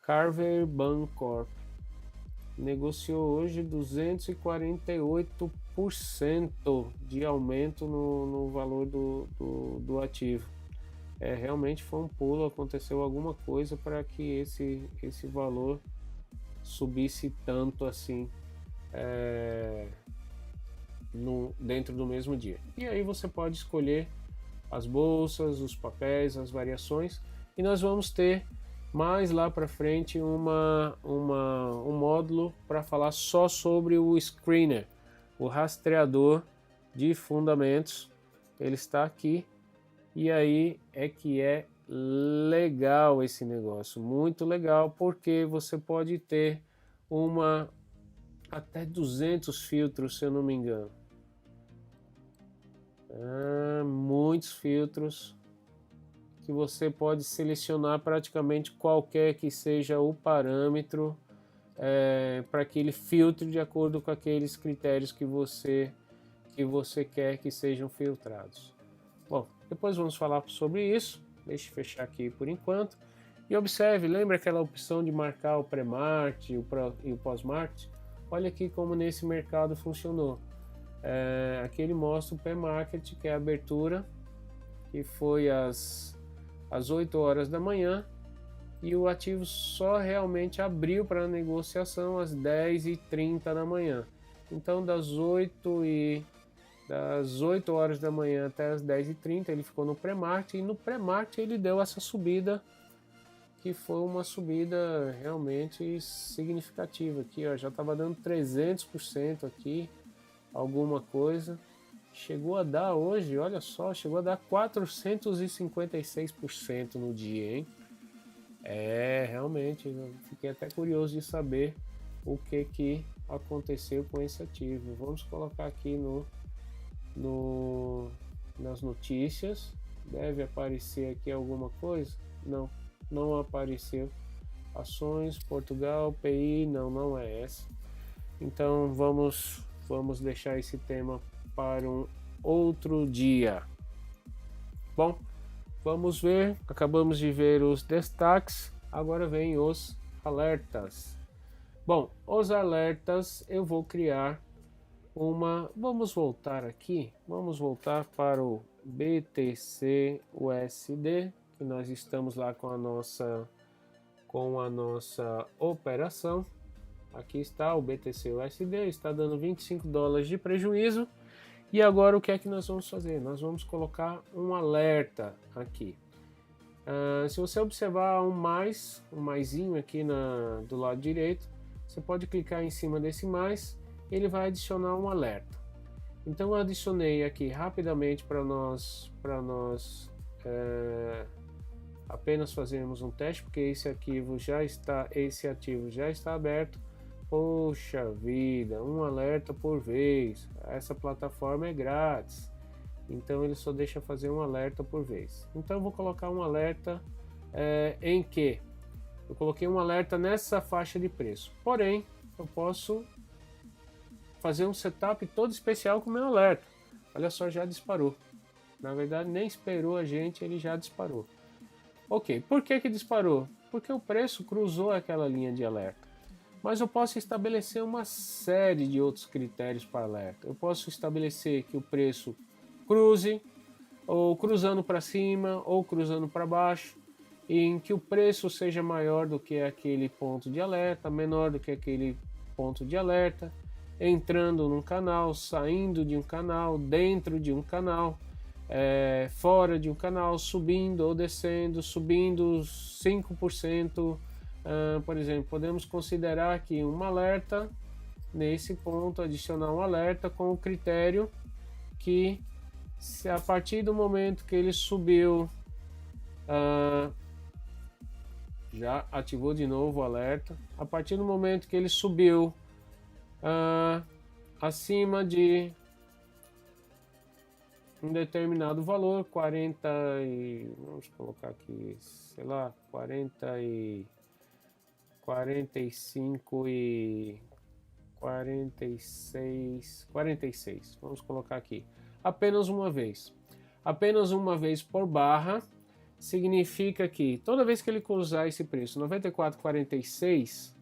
Carver Bancorp, negociou hoje 248% de aumento no valor do ativo. Realmente foi um pulo, aconteceu alguma coisa para que esse valor subisse tanto assim dentro do mesmo dia. E aí você pode escolher as bolsas, os papéis, as variações, e nós vamos ter mais lá para frente um módulo para falar só sobre o screener, o rastreador de fundamentos. Ele está aqui, e aí é que é legal esse negócio, muito legal, porque você pode ter uma até 200 filtros, se eu não me engano. Muitos filtros que você pode selecionar praticamente qualquer que seja o parâmetro para que ele filtre de acordo com aqueles critérios que você quer que sejam filtrados. Bom, depois vamos falar sobre isso. Deixa eu fechar aqui por enquanto. E observe, lembra aquela opção de marcar o pré-market e o pós-market? Olha aqui como nesse mercado funcionou. Aqui ele mostra o pré-market, que é a abertura, que foi às 8 horas da manhã, e o ativo só realmente abriu para negociação às 10h30 da manhã. Então das 8 horas da manhã até as 10h30 ele ficou no pré-market, e no pré-market ele deu essa subida, que foi uma subida realmente significativa. Aqui ó, já estava dando 300% aqui, alguma coisa. Chegou a dar hoje, olha só, chegou a dar 456% no dia, hein? Realmente, eu fiquei até curioso de saber o que aconteceu com esse ativo. Vamos colocar aqui nas notícias. Deve aparecer aqui alguma coisa? Não apareceu. Ações, Portugal, PI, não é essa. Então vamos deixar esse tema para um outro dia. Bom, vamos ver. Acabamos de ver os destaques. Agora vem os alertas. Bom, os alertas eu vou criar uma. Vamos voltar aqui. Vamos voltar para o BTC USD, que nós estamos lá com a nossa operação. Aqui está o BTC USD, está dando 25 dólares de prejuízo. E agora o que é que nós vamos fazer? Nós vamos colocar um alerta aqui. Se você observar um maisinho aqui do lado direito, você pode clicar em cima desse mais, ele vai adicionar um alerta. Então eu adicionei aqui rapidamente para nós apenas fazermos um teste, porque esse ativo já está aberto. Poxa vida, um alerta por vez. Essa plataforma é grátis, então ele só deixa fazer um alerta por vez. Então eu vou colocar um alerta em que eu coloquei um alerta nessa faixa de preço. Porém, eu posso fazer um setup todo especial com o meu alerta. Olha só, já disparou. Na verdade, nem esperou a gente, ele já disparou. Ok, por que disparou? Porque o preço cruzou aquela linha de alerta. Mas eu posso estabelecer uma série de outros critérios para alerta. Eu posso estabelecer que o preço cruze, ou cruzando para cima, ou cruzando para baixo, em que o preço seja maior do que aquele ponto de alerta, menor do que aquele ponto de alerta, entrando num canal, saindo de um canal, dentro de um canal, fora de um canal, subindo ou descendo, subindo 5%. Por exemplo, podemos considerar aqui um alerta, nesse ponto adicionar um alerta com o critério que, se a partir do momento que ele subiu, já ativou de novo o alerta, a partir do momento que ele subiu acima de um determinado valor, 40 e vamos colocar aqui, sei lá, 45 e 46, vamos colocar aqui, apenas uma vez por barra, significa que toda vez que ele cruzar esse preço 94,46,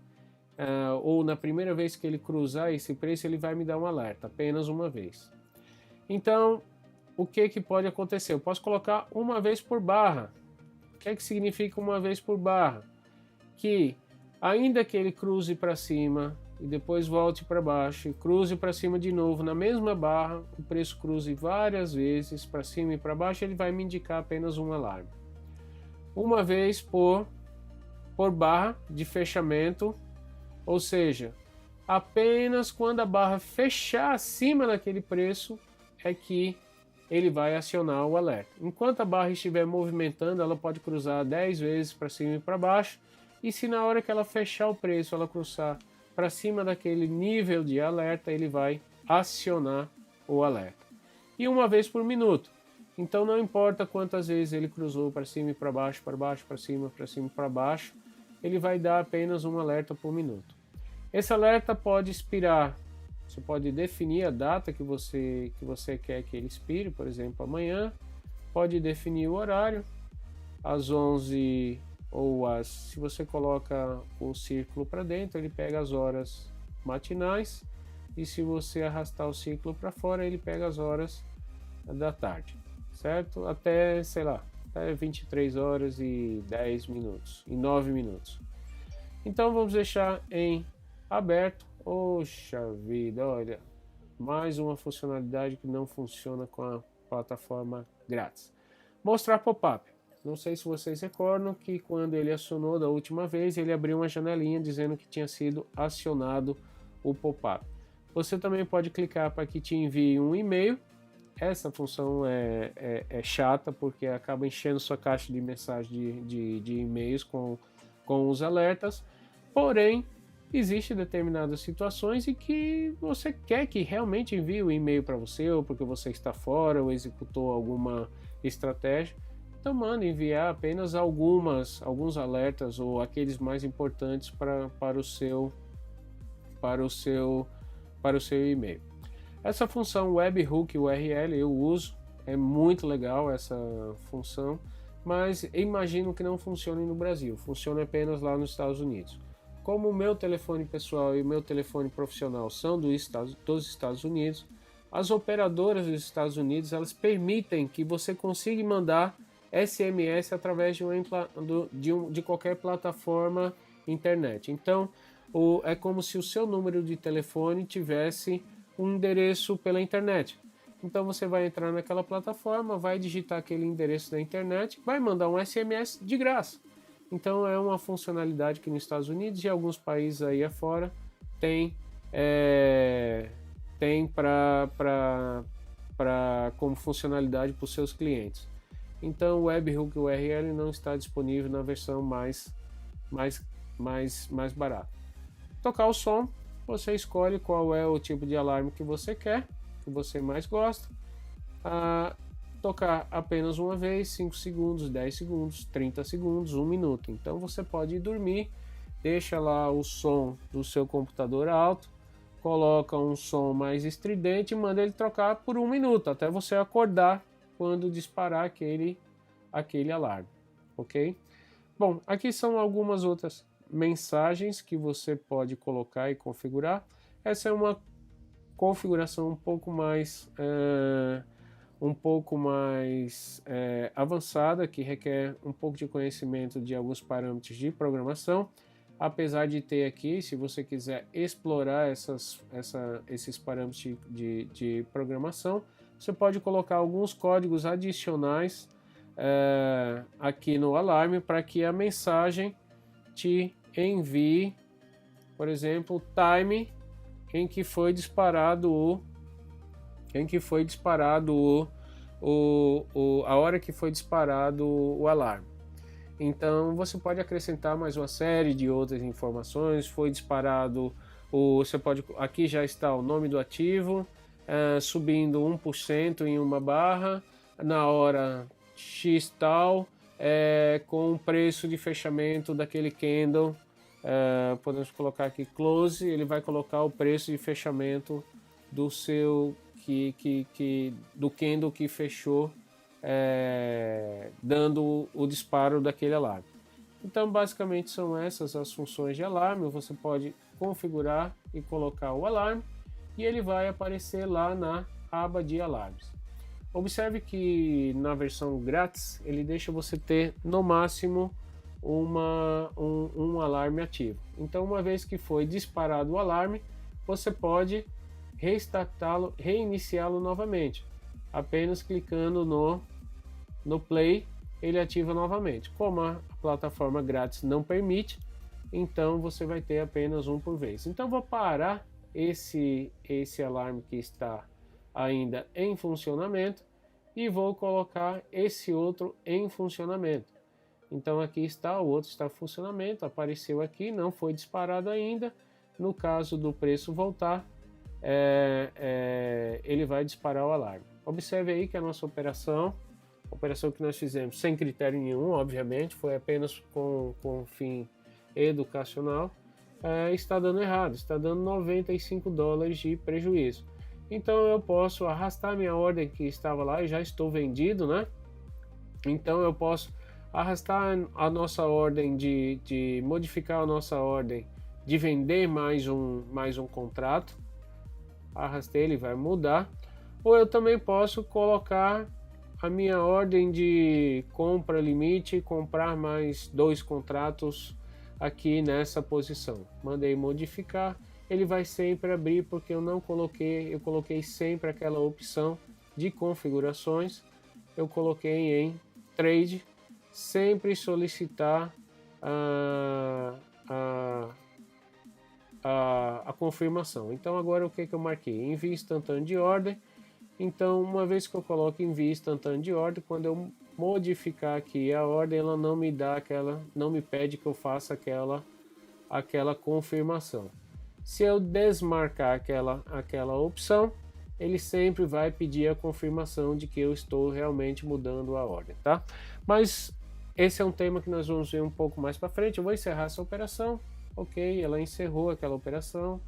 ou na primeira vez que ele cruzar esse preço, ele vai me dar um alerta, apenas uma vez. Então, o que pode acontecer? Eu posso colocar uma vez por barra. O que significa uma vez por barra? Que ainda que ele cruze para cima e depois volte para baixo e cruze para cima de novo na mesma barra, o preço cruze várias vezes para cima e para baixo, ele vai me indicar apenas um alarme. Uma vez por barra de fechamento, ou seja, apenas quando a barra fechar acima daquele preço é que ele vai acionar o alerta. Enquanto a barra estiver movimentando, ela pode cruzar 10 vezes para cima e para baixo, e se na hora que ela fechar o preço ela cruzar para cima daquele nível de alerta, ele vai acionar o alerta. E uma vez por minuto. Então não importa quantas vezes ele cruzou para cima e para baixo, para cima e para baixo, ele vai dar apenas um alerta por minuto. Esse alerta pode expirar, você pode definir a data que você quer que ele expire, por exemplo, amanhã, pode definir o horário, às 11 ou se você coloca o círculo para dentro, ele pega as horas matinais, e se você arrastar o círculo para fora, ele pega as horas da tarde, certo? Até, sei lá, até 23 horas e 10 minutos, e 9 minutos. Então vamos deixar em aberto. Poxa vida, olha, mais uma funcionalidade que não funciona com a plataforma grátis. Mostrar pop-up. Não sei se vocês recordam que quando ele acionou da última vez, ele abriu uma janelinha dizendo que tinha sido acionado o pop-up. Você também pode clicar para que te envie um e-mail. Essa função é chata porque acaba enchendo sua caixa de mensagem de e-mails com os alertas. Porém, existem determinadas situações em que você quer que realmente envie o e-mail para você, ou porque você está fora, ou executou alguma estratégia. Então manda enviar apenas alguns alertas, ou aqueles mais importantes para o seu e-mail. Essa função Webhook URL eu uso, é muito legal essa função, mas imagino que não funcione no Brasil, funciona apenas lá nos Estados Unidos. Como o meu telefone pessoal e o meu telefone profissional são dos Estados Unidos, as operadoras dos Estados Unidos elas permitem que você consiga mandar SMS através de qualquer plataforma internet. Então, é como se o seu número de telefone tivesse um endereço pela internet. Então você vai entrar naquela plataforma, vai digitar aquele endereço da internet, vai mandar um SMS de graça. Então é uma funcionalidade que nos Estados Unidos e alguns países aí afora tem como funcionalidade para os seus clientes. Então o Webhook URL não está disponível na versão mais barata. Tocar o som, você escolhe qual é o tipo de alarme que você quer, que você mais gosta. Tocar apenas uma vez, 5 segundos, 10 segundos, 30 segundos, 1 minuto. Então você pode ir dormir, deixa lá o som do seu computador alto, coloca um som mais estridente e manda ele trocar por 1 minuto, até você acordar quando disparar aquele alarme, ok? Bom, aqui são algumas outras mensagens que você pode colocar e configurar. Essa é uma configuração um pouco mais avançada, que requer um pouco de conhecimento de alguns parâmetros de programação. Apesar de ter aqui, se você quiser explorar esses parâmetros de programação, você pode colocar alguns códigos adicionais aqui no alarme para que a mensagem te envie, por exemplo, o time em que foi disparado a hora que foi disparado o alarme. Então você pode acrescentar mais uma série de outras informações. Foi disparado aqui já está o nome do ativo, subindo 1% em uma barra na hora X tal, com o preço de fechamento daquele candle. Podemos colocar aqui close, ele vai colocar o preço de fechamento do candle que fechou, dando o disparo daquele alarme. Então basicamente são essas as funções de alarme. Você pode configurar e colocar o alarme e ele vai aparecer lá na aba de alarmes. Observe que na versão grátis ele deixa você ter no máximo um alarme ativo. Então uma vez que foi disparado o alarme, você pode restartá-lo, reiniciá-lo novamente. Apenas clicando no play, ele ativa novamente. Como a plataforma grátis não permite, então você vai ter apenas um por vez. Então vou parar esse alarme que está ainda em funcionamento e vou colocar esse outro em funcionamento. Então aqui está, o outro está em funcionamento, apareceu aqui, não foi disparado ainda. No caso do preço voltar, ele vai disparar o alarme. Observe aí que a nossa operação que nós fizemos sem critério nenhum, obviamente, foi apenas com fim educacional, está dando errado, está dando $95 de prejuízo. Então eu posso arrastar minha ordem que estava lá e já estou vendido, né? Então eu posso arrastar a nossa ordem de modificar a nossa ordem de vender mais um contrato. Arrastei, ele vai mudar. Ou eu também posso colocar a minha ordem de compra limite, comprar mais 2 contratos aqui nessa posição. Mandei modificar, ele vai sempre abrir porque eu coloquei sempre aquela opção de configurações. Eu coloquei em trade, sempre solicitar a confirmação. Então agora o que eu marquei? Envio instantâneo de ordem. Então uma vez que eu coloco envio instantâneo de ordem, quando eu modificar aqui a ordem, ela não me dá não me pede que eu faça aquela confirmação. Se eu desmarcar aquela opção, ele sempre vai pedir a confirmação de que eu estou realmente mudando a ordem, tá? Mas esse é um tema que nós vamos ver um pouco mais para frente. Eu vou encerrar essa operação, ok? Ela encerrou aquela operação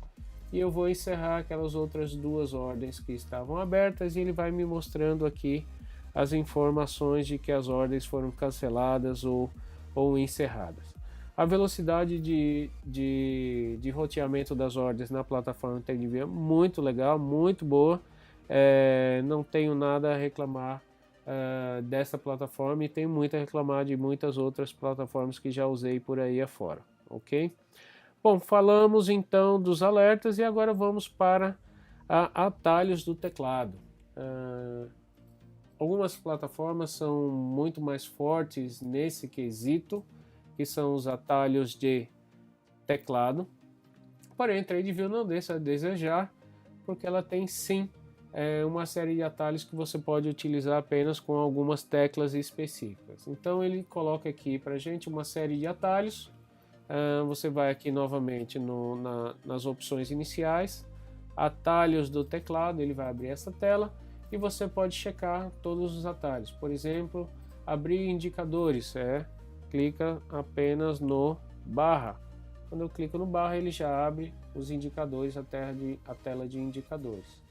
e eu vou encerrar aquelas outras 2 ordens que estavam abertas e ele vai me mostrando aqui as informações de que as ordens foram canceladas ou encerradas. A velocidade de roteamento das ordens na plataforma TradingView é muito legal, muito boa. Não tenho nada a reclamar dessa plataforma e tenho muito a reclamar de muitas outras plataformas que já usei por aí afora, ok? Bom, falamos então dos alertas e agora vamos para atalhos do teclado. Algumas plataformas são muito mais fortes nesse quesito, que são os atalhos de teclado. Porém, a TradingView não deixa a desejar, porque ela tem sim uma série de atalhos que você pode utilizar apenas com algumas teclas específicas. Então ele coloca aqui para a gente uma série de atalhos. Você vai aqui novamente nas opções iniciais, atalhos do teclado, ele vai abrir essa tela e você pode checar todos os atalhos. Por exemplo, abrir indicadores, clica apenas no barra. Quando eu clico no barra, ele já abre os indicadores, a tela de indicadores.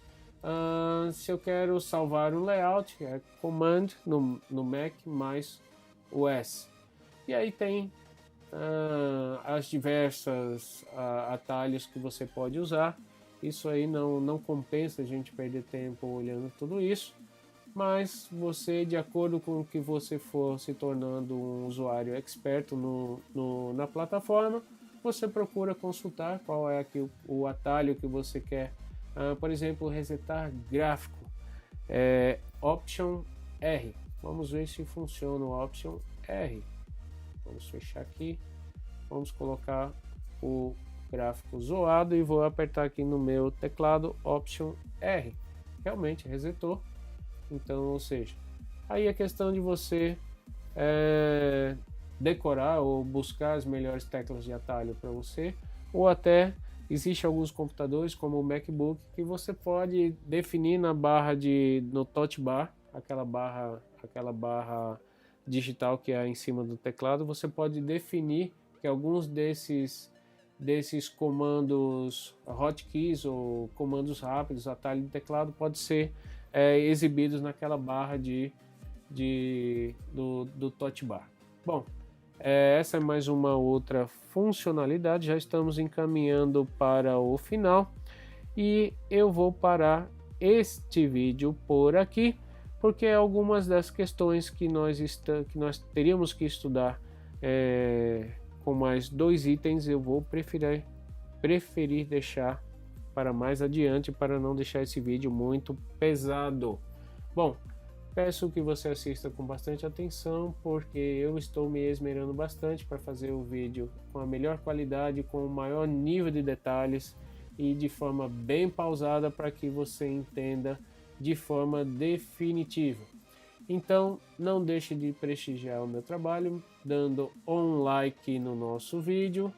Se eu quero salvar um layout, Command no Mac mais o S. E aí tem as diversas atalhos que você pode usar. Isso aí não compensa a gente perder tempo olhando tudo isso, mas você, de acordo com o que você for se tornando um usuário experto na plataforma, você procura consultar qual é aqui o atalho que você quer. Por exemplo, resetar gráfico, Option R. Vamos ver se funciona o Option R. Vamos fechar aqui, vamos colocar o gráfico zoado e vou apertar aqui no meu teclado Option R. Realmente resetou. Então, ou seja, aí é questão de você decorar ou buscar as melhores teclas de atalho para você, ou até existe alguns computadores como o MacBook que você pode definir na barra no touch bar, aquela barra digital que é em cima do teclado, você pode definir que alguns desses comandos hotkeys ou comandos rápidos, atalho de teclado, pode ser exibidos naquela barra do touch bar. Bom, essa é mais uma outra funcionalidade, já estamos encaminhando para o final e eu vou parar este vídeo por aqui, porque algumas das questões que nós teríamos que estudar com mais 2 itens eu vou preferir deixar para mais adiante, para não deixar esse vídeo muito pesado. Bom, peço que você assista com bastante atenção, porque eu estou me esmerando bastante para fazer o vídeo com a melhor qualidade, com o maior nível de detalhes e de forma bem pausada para que você entenda de forma definitiva. Então, não deixe de prestigiar o meu trabalho, dando um like no nosso vídeo,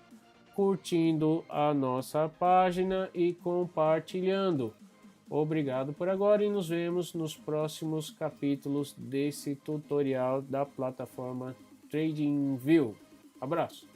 curtindo a nossa página e compartilhando. Obrigado por agora e nos vemos nos próximos capítulos desse tutorial da plataforma TradingView. Abraço!